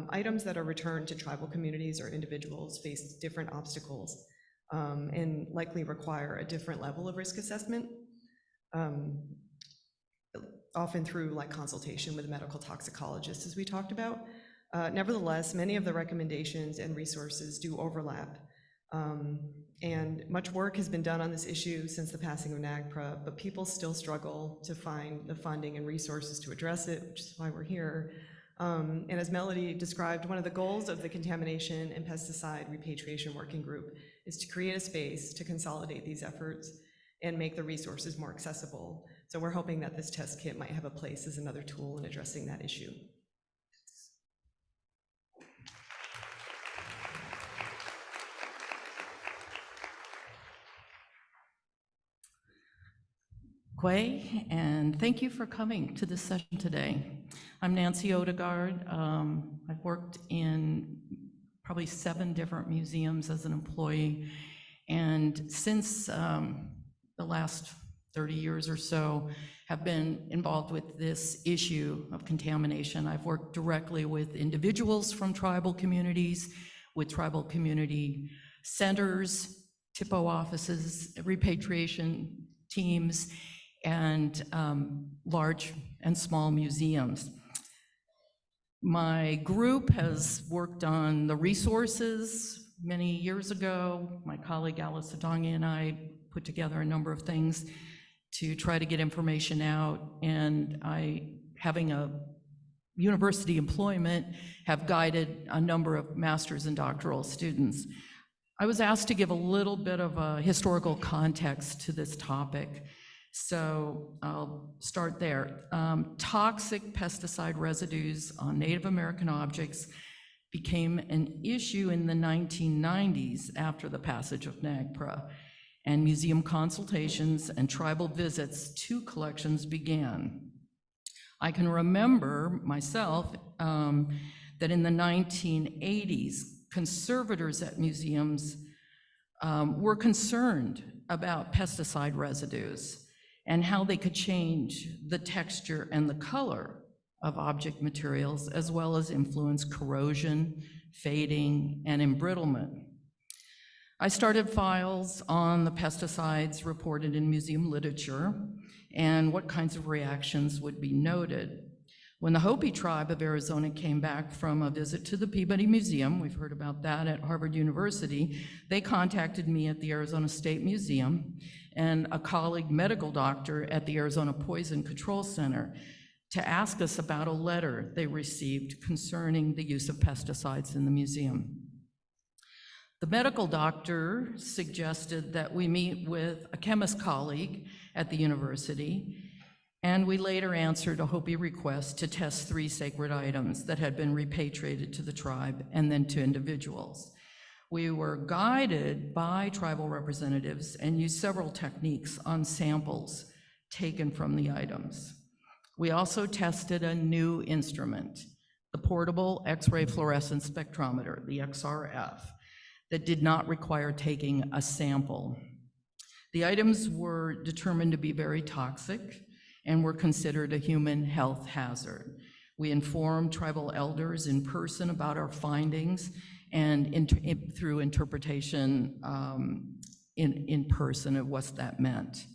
Items that are returned to tribal communities or individuals face different obstacles and likely require a different level of risk assessment, often through like consultation with a medical toxicologist, as we talked about. Nevertheless, many of the recommendations and resources do overlap. And much work has been done on this issue since the passing of NAGPRA, but people still struggle to find the funding and resources to address it, which is why we're here. And as Melodi described, one of the goals of the Contamination and Pesticide Repatriation Working Group is to create a space to consolidate these efforts and make the resources more accessible. So we're hoping that this test kit might have a place as another tool in addressing that issue. Quay, and thank you for coming to this session today. I'm Nancy Odegaard. I've worked in probably 7 different museums as an employee, and since the last 30 years or so, have been involved with this issue of contamination. I've worked directly with individuals from tribal communities, with tribal community centers, TIPO offices, repatriation teams, and large and small museums. My group has worked on the resources many years ago. My colleague Alyce and I put together a number of things to try to get information out, and I, having a university employment, have guided a number of master's and doctoral students. I was asked to give a little bit of a historical context to this topic. So I'll start there. Toxic pesticide residues on Native American objects became an issue in the 1990s after the passage of NAGPRA, and museum consultations and tribal visits to collections began. I can remember myself that in the 1980s, conservators at museums were concerned about pesticide residues and how they could change the texture and the color of object materials, as well as influence corrosion, fading, and embrittlement. I started files on the pesticides reported in museum literature and what kinds of reactions would be noted. When the Hopi tribe of Arizona came back from a visit to the Peabody Museum, we've heard about that at Harvard University, they contacted me at the Arizona State Museum and a colleague medical doctor at the Arizona Poison Control Center to ask us about a letter they received concerning the use of pesticides in the museum. The medical doctor suggested that we meet with a chemist colleague at the university, and we later answered a Hopi request to test 3 sacred items that had been repatriated to the tribe and then to individuals. We were guided by tribal representatives and used several techniques on samples taken from the items. We also tested a new instrument, the portable X-ray fluorescence spectrometer, the XRF, that did not require taking a sample. The items were determined to be very toxic and were considered a human health hazard. We informed tribal elders in person about our findings and through interpretation in person of what that meant.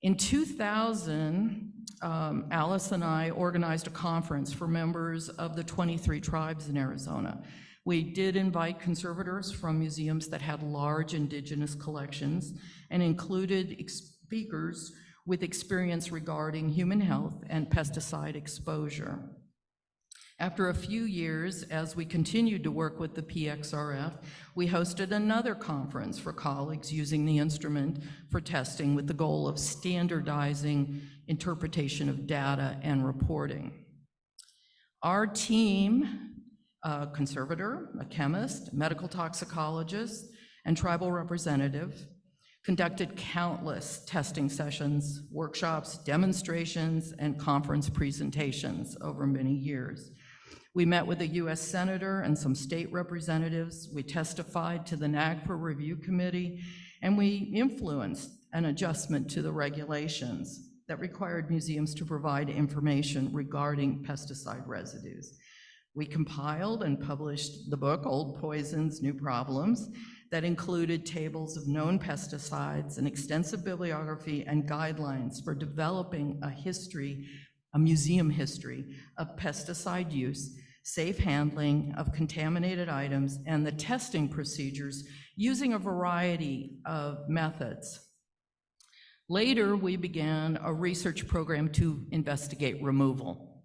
In 2000, Alyce and I organized a conference for members of the 23 tribes in Arizona. We did invite conservators from museums that had large indigenous collections and included speakers with experience regarding human health and pesticide exposure. After a few years, as we continued to work with the PXRF, we hosted another conference for colleagues using the instrument for testing with the goal of standardizing interpretation of data and reporting. Our team, a conservator, a chemist, medical toxicologist, and tribal representative, conducted countless testing sessions, workshops, demonstrations, and conference presentations over many years. We met with a US Senator and some state representatives. We testified to the NAGPRA Review Committee, and we influenced an adjustment to the regulations that required museums to provide information regarding pesticide residues. We compiled and published the book, Old Poisons, New Problems, that included tables of known pesticides, an extensive bibliography, and guidelines for developing a museum history of pesticide use, safe handling of contaminated items, and the testing procedures using a variety of methods. Later, we began a research program to investigate removal.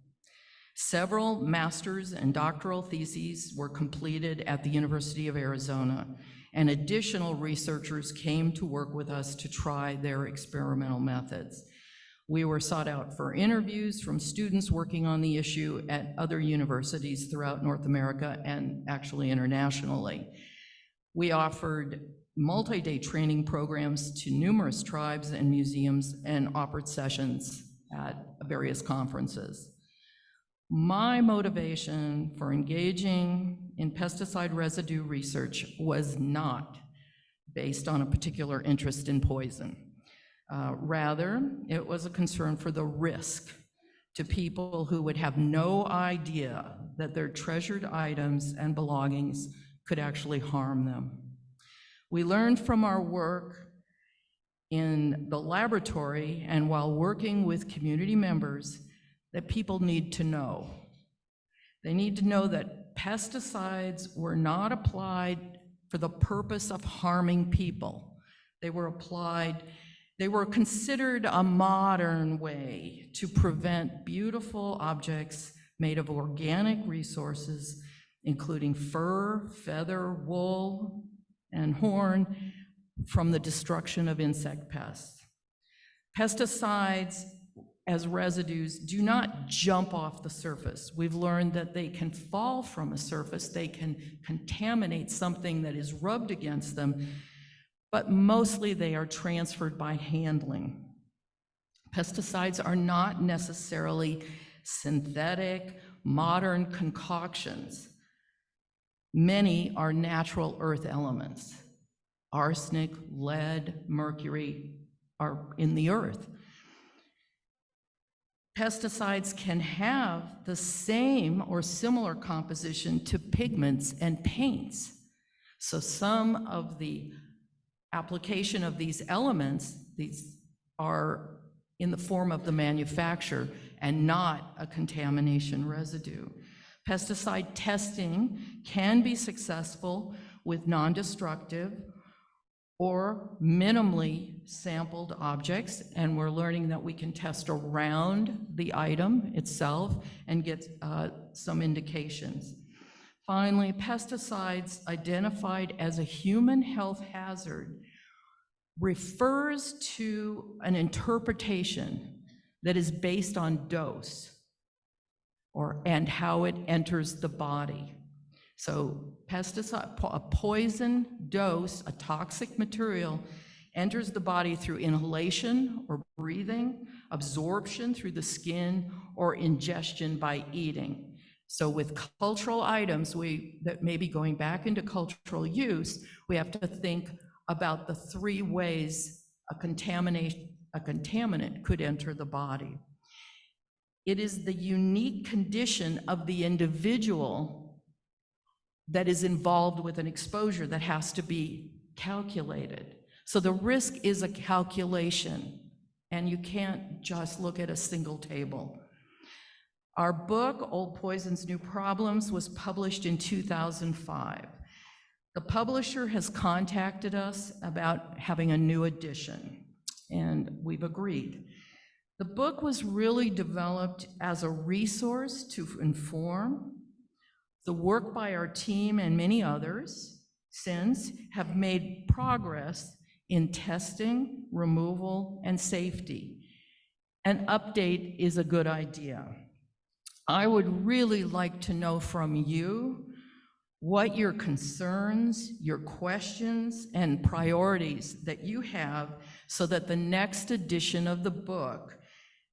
Several master's and doctoral theses were completed at the University of Arizona, and additional researchers came to work with us to try their experimental methods. We were sought out for interviews from students working on the issue at other universities throughout North America and actually internationally. We offered multi-day training programs to numerous tribes and museums and offered sessions at various conferences. My motivation for engaging in pesticide residue research was not based on a particular interest in poison. Rather, it was a concern for the risk to people who would have no idea that their treasured items and belongings could actually harm them. We learned from our work in the laboratory and while working with community members that people need to know. They need to know that pesticides were not applied for the purpose of harming people. They were considered a modern way to prevent beautiful objects made of organic resources, including fur, feather, wool, and horn, from the destruction of insect pests. Pesticides as residues do not jump off the surface. We've learned that they can fall from a surface, they can contaminate something that is rubbed against them, but mostly they are transferred by handling. Pesticides are not necessarily synthetic, modern concoctions. Many are natural earth elements. Arsenic, lead, mercury are in the earth. Pesticides can have the same or similar composition to pigments and paints. So some of the application of these elements, these are in the form of the manufacture and not a contamination residue. Pesticide testing can be successful with non-destructive or minimally sampled objects, and we're learning that we can test around the item itself and get some indications. Finally, pesticides identified as a human health hazard refers to an interpretation that is based on dose and how it enters the body. So a poison dose, a toxic material, enters the body through inhalation or breathing, absorption through the skin, or ingestion by eating. So with cultural items, that may be going back into cultural use, we have to think about the three ways a contaminant could enter the body. It is the unique condition of the individual that is involved with an exposure that has to be calculated. So the risk is a calculation, and you can't just look at a single table. Our book, Old Poisons, New Problems, was published in 2005. The publisher has contacted us about having a new edition, and we've agreed. The book was really developed as a resource to inform. The work by our team and many others since have made progress in testing, removal, and safety. An update is a good idea. I would really like to know from you what your concerns, your questions, and priorities that you have so that the next edition of the book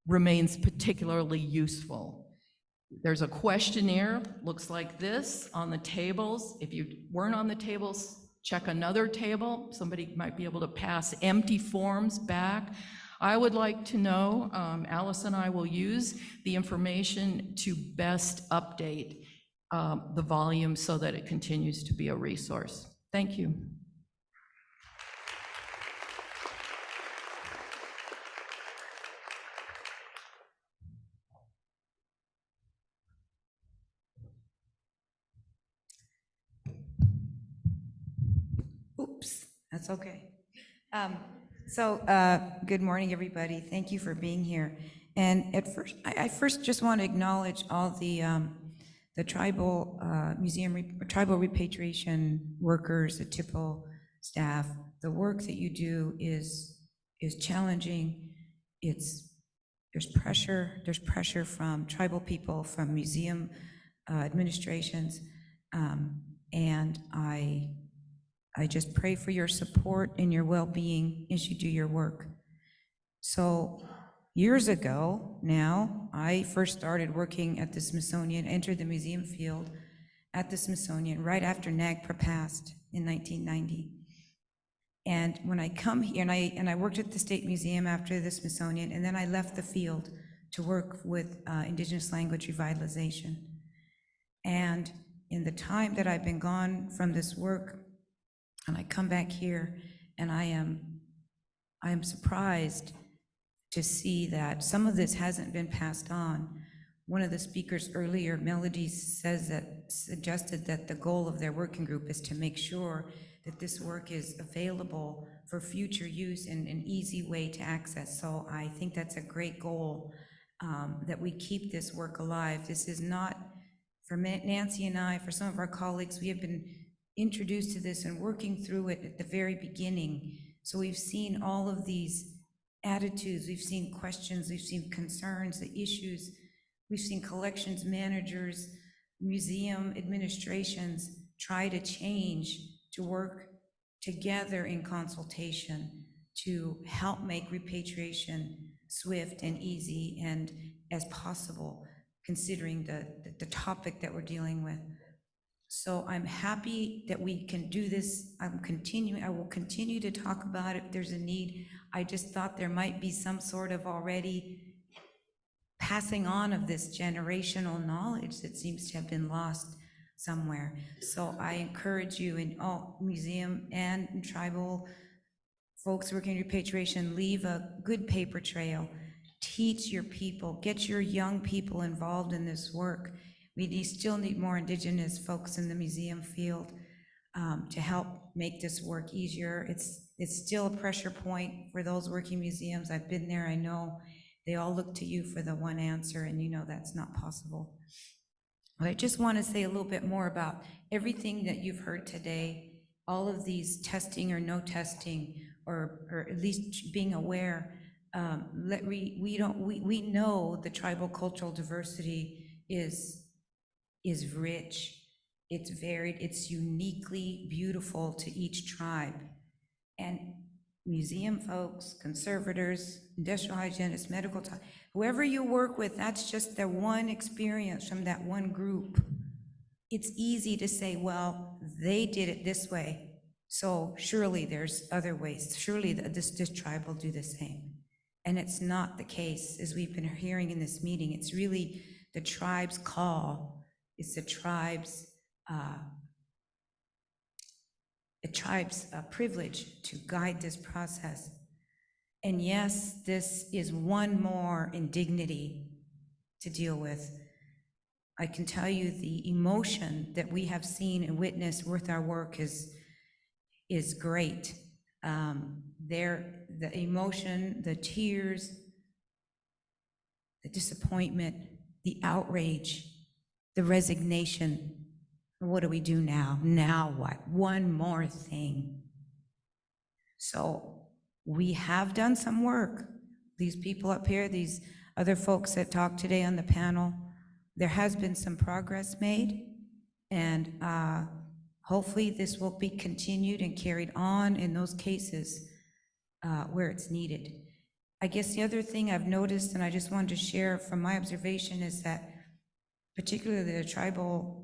remains particularly useful. There's a questionnaire, looks like this, on the tables. If you weren't on the tables, check another table. Somebody might be able to pass empty forms back. I would like to know, Alyce and I will use the information to best update the volume so that it continues to be a resource. Thank you. Oops, that's okay. Good morning, everybody. Thank you for being here. And at first, I first just want to acknowledge all the tribal tribal repatriation workers, the TIPO staff. The work that you do is challenging. There's pressure from tribal people, from museum administrations, and I just pray for your support and your well-being as you do your work. So years ago now, I first started working at the Smithsonian, entered the museum field at the Smithsonian right after NAGPRA passed in 1990. And when I come here, and I worked at the State Museum after the Smithsonian, and then I left the field to work with Indigenous language revitalization. And in the time that I've been gone from this work, and I come back here, and I am surprised to see that some of this hasn't been passed on. One of the speakers earlier, Melodi, suggested that the goal of their working group is to make sure that this work is available for future use in an easy way to access. So I think that's a great goal, that we keep this work alive. This is not, for Nancy and I, for some of our colleagues, we have been introduced to this and working through it at the very beginning. So we've seen all of these attitudes, we've seen questions, we've seen concerns, the issues, we've seen collections managers, museum administrations try to change, to work together in consultation to help make repatriation swift and easy and as possible, considering the topic that we're dealing with. So I'm happy that we can do this. I will continue to talk about it if there's a need. I just thought there might be some sort of already passing on of this generational knowledge that seems to have been lost somewhere. So I encourage you, in all museum and tribal folks working in repatriation, leave a good paper trail. Teach your people, get your young people involved in this work. We still need more Indigenous folks in the museum field to help make this work easier. It's still a pressure point for those working museums. I've been there, I know. They all look to you for the one answer, and you know that's not possible. But I just want to say a little bit more about everything that you've heard today, all of these testing or no testing, or at least being aware. We know the tribal cultural diversity is rich, it's varied, it's uniquely beautiful to each tribe. And museum folks, conservators, industrial hygienists, medical, whoever you work with, that's just their one experience from that one group. It's easy to say, well, they did it this way, so surely there's other ways. Surely this tribe will do the same. And it's not the case, as we've been hearing in this meeting. It's really the tribe's call. It's the tribe's privilege to guide this process. And yes, this is one more indignity to deal with. I can tell you the emotion that we have seen and witnessed with our work is great. The emotion, the tears, the disappointment, the outrage, the resignation. What do we do now? Now what? One more thing. So we have done some work. These people up here, these other folks that talked today on the panel, there has been some progress made, and hopefully this will be continued and carried on in those cases where it's needed. I guess the other thing I've noticed, and I just wanted to share from my observation, is that particularly the tribal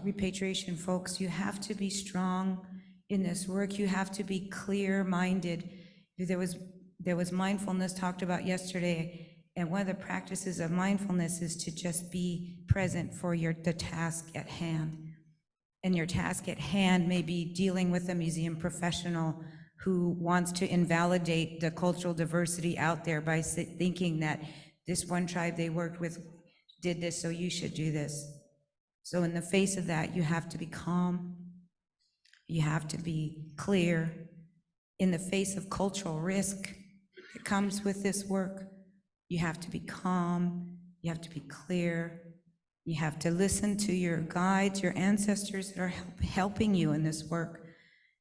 repatriation folks, you have to be strong in this work. You have to be clear-minded. There was mindfulness talked about yesterday, and one of the practices of mindfulness is to just be present for the task at hand. And your task at hand may be dealing with a museum professional who wants to invalidate the cultural diversity out there by thinking that this one tribe they worked with did this, so you should do this. So in the face of that, you have to be calm. You have to be clear. In the face of cultural risk that comes with this work, you have to be calm. You have to be clear. You have to listen to your guides, your ancestors that are helping you in this work,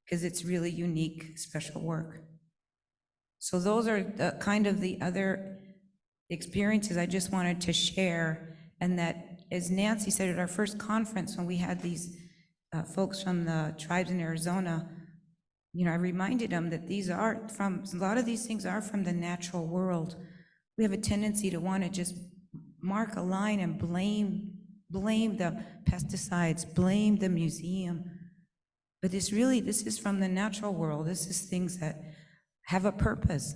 because it's really unique, special work. So those are the kind of the other experiences I just wanted to share, and that, as Nancy said at our first conference when we had these folks from the tribes in Arizona, I reminded them that a lot of these things are from the natural world. We have a tendency to want to just mark a line and blame the pesticides, blame the museum. But this is from the natural world. This is things that have a purpose.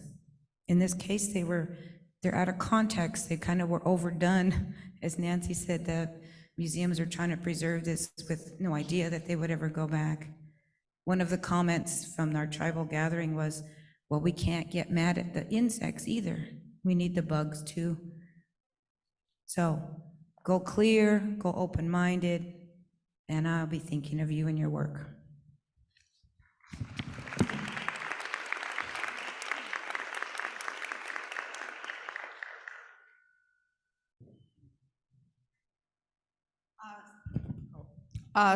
In this case, they're out of context. They kind of were overdone. As Nancy said, the museums are trying to preserve this with no idea that they would ever go back. One of the comments from our tribal gathering was, well, we can't get mad at the insects either. We need the bugs too. So go clear, go open-minded, and I'll be thinking of you and your work.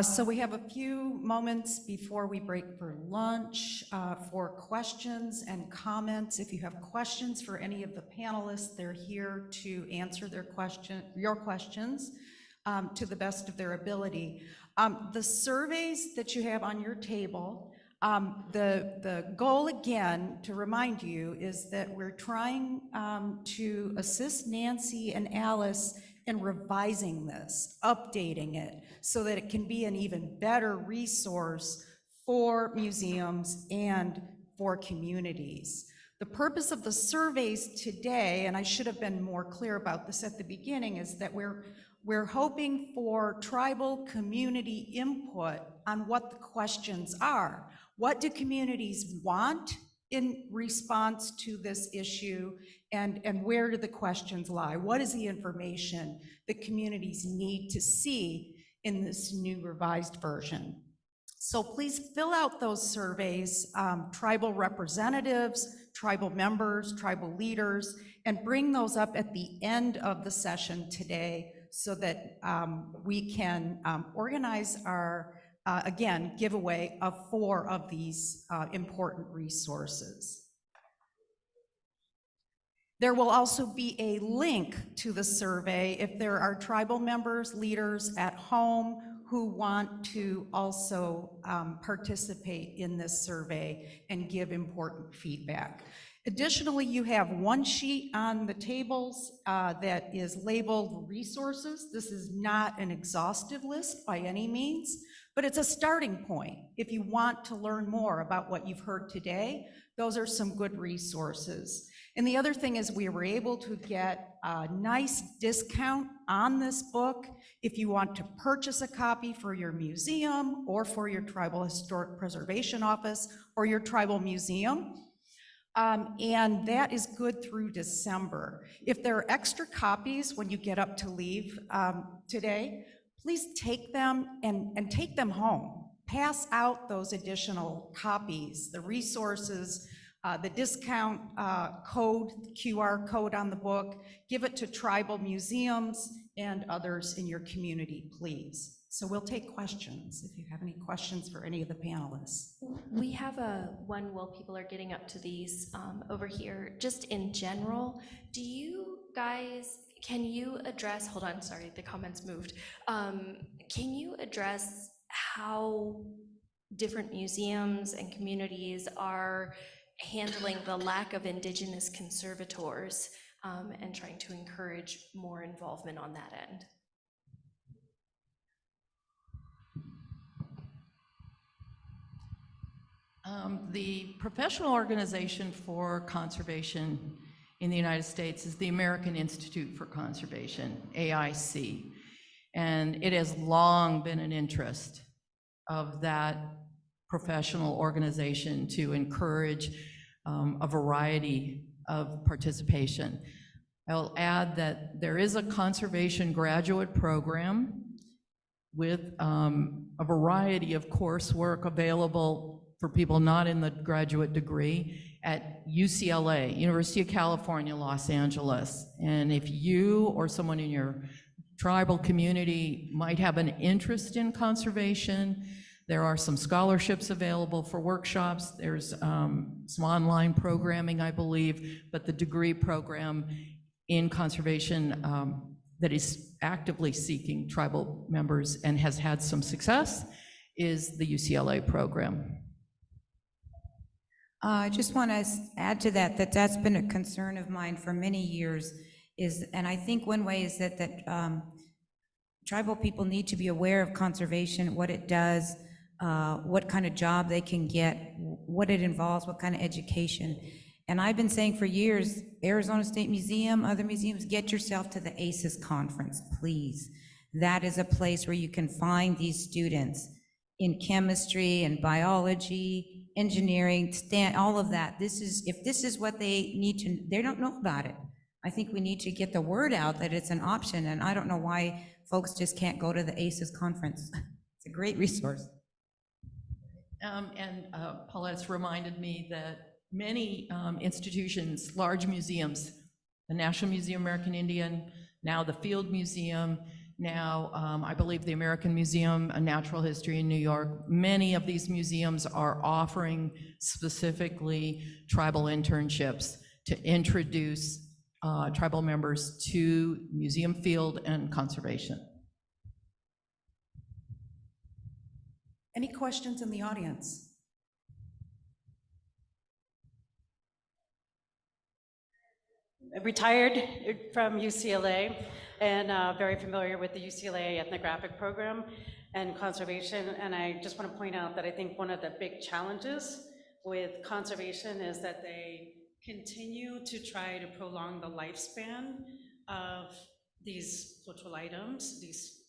So we have a few moments before we break for lunch for questions and comments. If you have questions for any of the panelists, they're here to answer your questions to the best of their ability. The surveys that you have on your table, the goal, again, to remind you, is that we're trying to assist Nancy and Alyce in revising this, updating it, so that it can be an even better resource for museums and for communities. The purpose of the surveys today, and I should have been more clear about this at the beginning, is that we're hoping for tribal community input on what the questions are. What do communities want in response to this issue, and where do the questions lie? What is the information that communities need to see in this new revised version? So please fill out those surveys, tribal representatives, tribal members, tribal leaders, and bring those up at the end of the session today so that we can organize our giveaway of 4 of these important resources. There will also be a link to the survey if there are tribal members, leaders at home who want to also participate in this survey and give important feedback. Additionally, you have one sheet on the tables that is labeled resources. This is not an exhaustive list by any means, but it's a starting point. If you want to learn more about what you've heard today, those are some good resources. And the other thing is we were able to get a nice discount on this book if you want to purchase a copy for your museum or for your Tribal Historic Preservation Office or your tribal museum. And that is good through December. If there are extra copies when you get up to leave today, please take them and take them home. Pass out those additional copies, the resources, the discount code, QR code on the book. Give it to tribal museums and others in your community, please. So we'll take questions if you have any questions for any of the panelists. We have one while people are getting up to these over here. Just in general, do you guys, can you address, hold on, sorry, the comments moved. Can you address how different museums and communities are handling the lack of Indigenous conservators and trying to encourage more involvement on that end? The professional organization for conservation in the United States is the American Institute for Conservation, AIC. And it has long been an interest of that professional organization to encourage a variety of participation. I'll add that there is a conservation graduate program with a variety of coursework available for people not in the graduate degree at UCLA, University of California, Los Angeles. And if you or someone in your tribal community might have an interest in conservation, there are some scholarships available for workshops. There's some online programming, I believe, but the degree program in conservation that is actively seeking tribal members and has had some success is the UCLA program. I just want to add to that that's been a concern of mine for many years, and I think one way is that tribal people need to be aware of conservation, what it does, what kind of job they can get, what it involves, what kind of education. And I've been saying for years, Arizona State Museum, other museums, get yourself to the ACES conference, please. That is a place where you can find these students in chemistry and biology, engineering, all of that. If this is what they need to, they don't know about it. I think we need to get the word out that it's an option, and I don't know why folks just can't go to the ACES conference. It's a great resource. Paulette's reminded me that many institutions, large museums, the National Museum of American Indian, now the Field Museum, now I believe the American Museum of Natural History in New York, many of these museums are offering specifically tribal internships to introduce tribal members to museum field and conservation. Any questions in the audience? Retired from UCLA and very familiar with the UCLA ethnographic program and conservation. And I just want to point out that I think one of the big challenges with conservation is that they continue to try to prolong the lifespan of these cultural items, these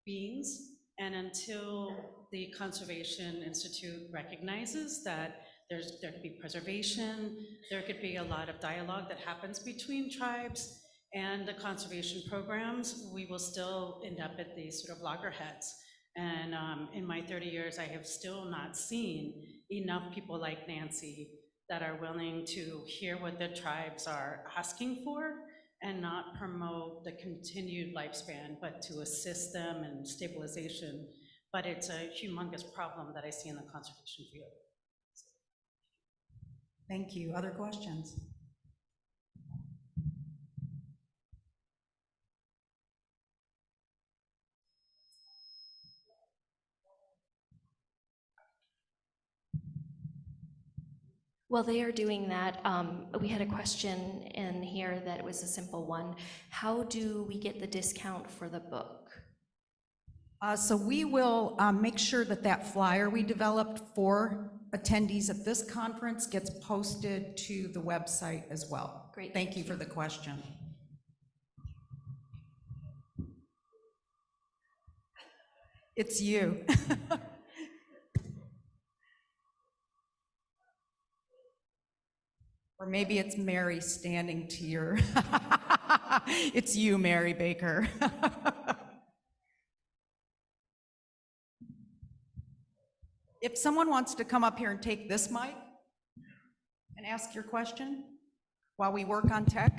beings. And until the Conservation Institute recognizes that there could be preservation, there could be a lot of dialogue that happens between tribes and the conservation programs, we will still end up at these sort of loggerheads. And in my 30 years, I have still not seen enough people like Nancy that are willing to hear what the tribes are asking for and not promote the continued lifespan, but to assist them in stabilization. But it's a humongous problem that I see in the conservation field. Thank you. Other questions? While they are doing that, we had a question in here that was a simple one. How do we get the discount for the book? So we will make sure that that flyer we developed for attendees at this conference gets posted to the website as well. Great. Thank you for the question. It's you. Or maybe it's Mary standing to your, it's you, Mary Baker. If someone wants to come up here and take this mic and ask your question while we work on tech.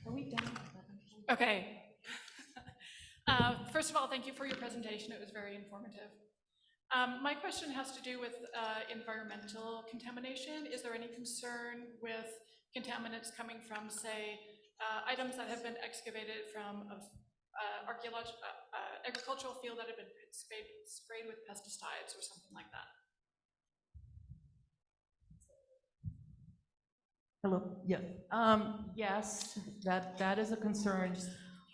Are we done? Okay. First of all, thank you for your presentation. It was very informative. My question has to do with environmental contamination. Is there any concern with contaminants coming from, say, items that have been excavated from agricultural field that have been sprayed with pesticides or something like that? Hello, yes. Yes, that is a concern.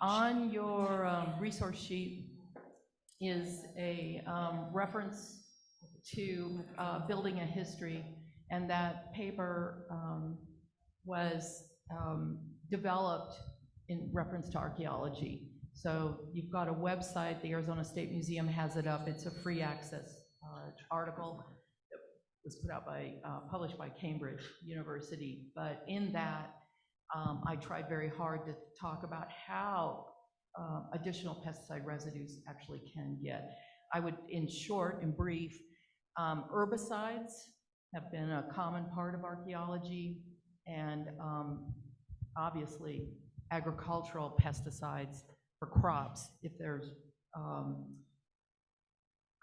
On your resource sheet is a reference to building a history, and that paper was developed in reference to archaeology. So you've got a website, the Arizona State Museum has it up. It's a free access article that was put out by, published by Cambridge University. But in that, I tried very hard to talk about how additional pesticide residues actually can get. I would, in short, in brief, herbicides have been a common part of archaeology, and obviously agricultural pesticides for crops, if there's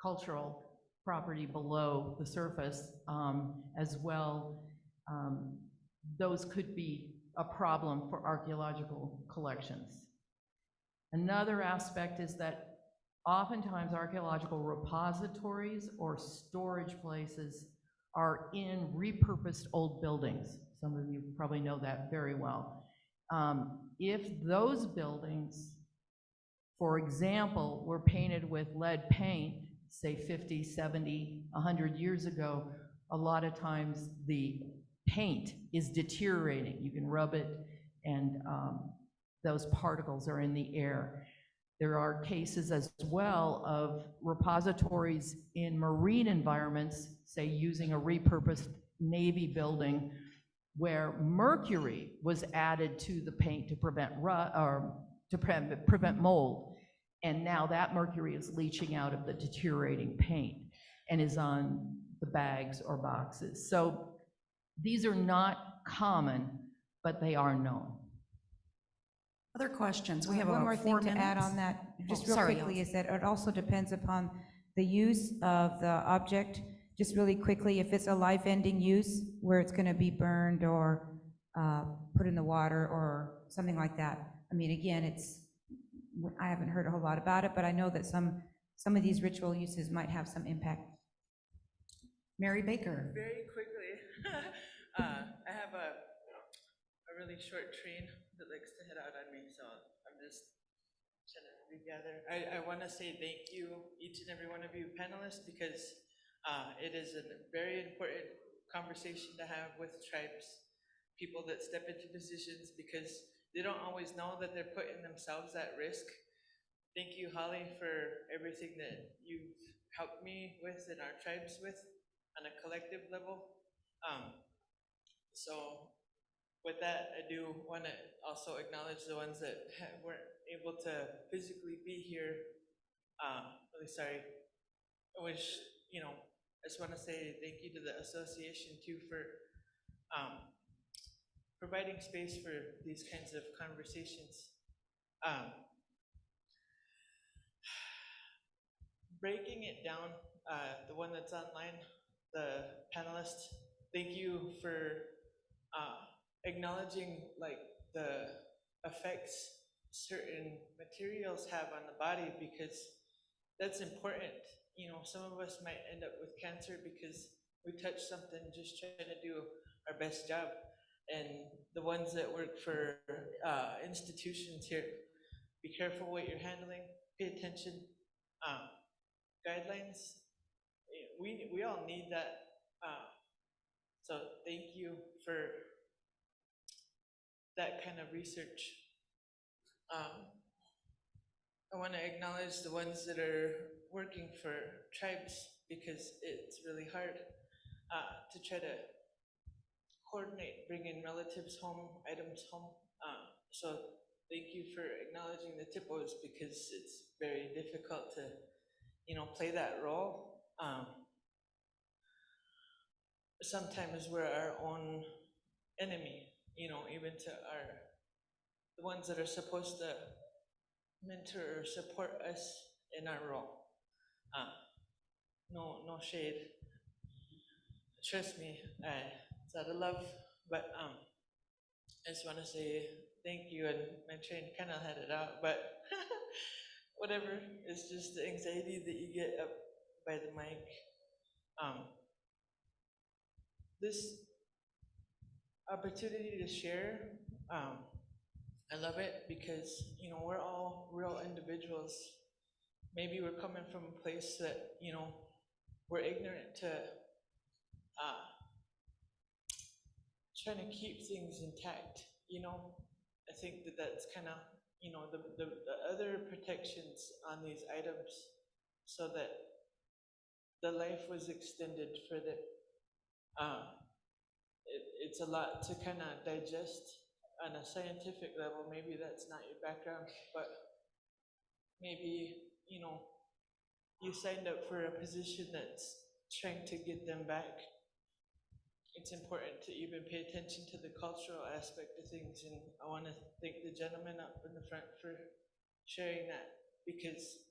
cultural property below the surface as well, those could be a problem for archaeological collections. Another aspect is that oftentimes archaeological repositories or storage places are in repurposed old buildings. Some of you probably know that very well. If those buildings, for example, were painted with lead paint, say 50, 70, 100 years ago, a lot of times the paint is deteriorating. You can rub it and those particles are in the air. There are cases as well of repositories in marine environments, say using a repurposed Navy building, where mercury was added to the paint to prevent prevent mold, and now that mercury is leaching out of the deteriorating paint and is on the bags or boxes. So these are not common, but they are known. Other questions? We have one about more 4 thing to minutes. add on that, just Oh, real sorry, quickly, Alyce. is that it also depends upon the use of the object. Just really quickly, if it's a life ending use where it's going to be burned or put in the water or something like that. I mean, again, I haven't heard a whole lot about it, but I know that some of these ritual uses might have some impact. Mary Baker. Very quickly, I have a really short train that likes to head out on me, so I'm just trying to regather. I want to say thank you, each and every one of you panelists, because it is a very important conversation to have with tribes, people that step into positions, because they don't always know that they're putting themselves at risk. Thank you, Holly, for everything that you've helped me with and our tribes with on a collective level. So with that, I do want to also acknowledge the ones that weren't able to physically be here. Really sorry. I wish, I just want to say thank you to the association too for providing space for these kinds of conversations. Breaking it down, the one that's online, the panelists, thank you for acknowledging the effects certain materials have on the body, because that's important. Some of us might end up with cancer because we touch something just trying to do our best job. And the ones that work for institutions here, be careful what you're handling, pay attention. Guidelines, we all need that. So thank you for that kind of research. I want to acknowledge the ones that are working for tribes, because it's really hard. to try to coordinate bringing relatives home, items home. So thank you for acknowledging the TIPOs, because it's very difficult to, play that role. Sometimes we're our own enemy, even to the ones that are supposed to mentor or support us in our role. No shade. Trust me, it's out of love, but I just want to say thank you, and my train kind of had it out, but whatever, it's just the anxiety that you get up by the mic. This opportunity to share, I love it, because, we're all real individuals. Maybe we're coming from a place that, we're ignorant to trying to keep things intact, I think that that's kind of, the other protections on these items, so that the life was extended for the, it's a lot to kind of digest on a scientific level. Maybe that's not your background, but maybe, you signed up for a position that's trying to get them back. It's important to even pay attention to the cultural aspect of things, and I want to thank the gentleman up in the front for sharing that, because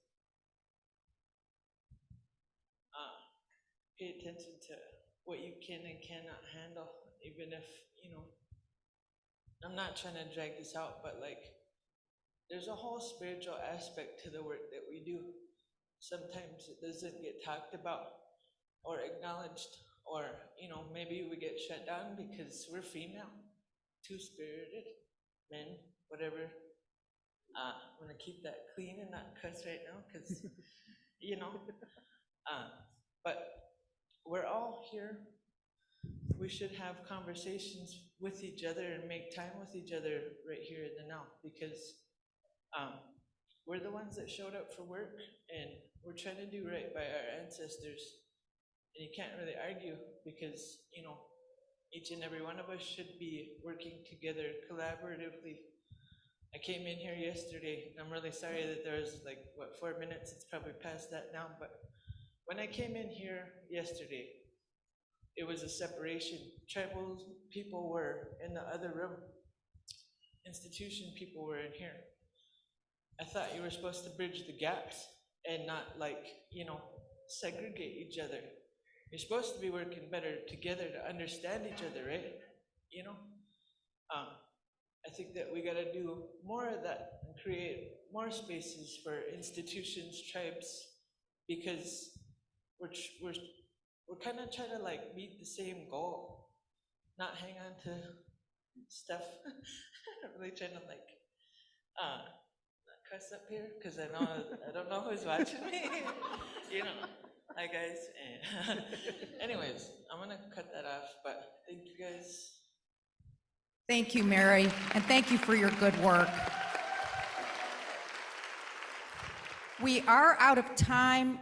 pay attention to what you can and cannot handle, even if, I'm not trying to drag this out, but like, there's a whole spiritual aspect to the work that we do. Sometimes it doesn't get talked about or acknowledged, or, maybe we get shut down because we're female, two-spirited men, whatever. I'm gonna keep that clean and not cuss right now, because, but we're all here. We should have conversations with each other and make time with each other right here in the now, because we're the ones that showed up for work, and we're trying to do right by our ancestors. And you can't really argue, because, each and every one of us should be working together collaboratively. I came in here yesterday, and I'm really sorry that there was 4 minutes, it's probably past that now, but when I came in here yesterday, it was a separation. Tribal people were in the other room. Institution people were in here. I thought you were supposed to bridge the gaps and not segregate each other. You're supposed to be working better together to understand each other, right? I think that we gotta do more of that and create more spaces for institutions, tribes, because we're kind of trying to meet the same goal, not hang on to stuff. I'm really trying to not cuss up here, because I don't know who's watching me. Hi guys. Anyways, I'm gonna cut that off, but thank you guys. Thank you, Mary, and thank you for your good work. We are out of time.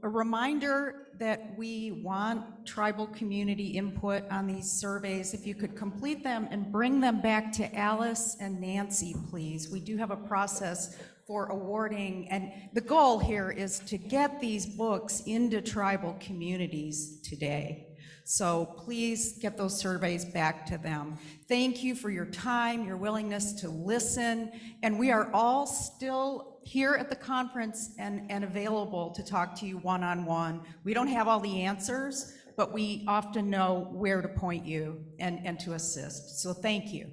A reminder that we want tribal community input on these surveys. If you could complete them and bring them back to Alyce and Nancy, please. We do have a process for awarding, and the goal here is to get these books into tribal communities today. So please get those surveys back to them. Thank you for your time, your willingness to listen, and we are all still here at the conference and available to talk to you one-on-one. We don't have all the answers, but we often know where to point you and to assist. So thank you.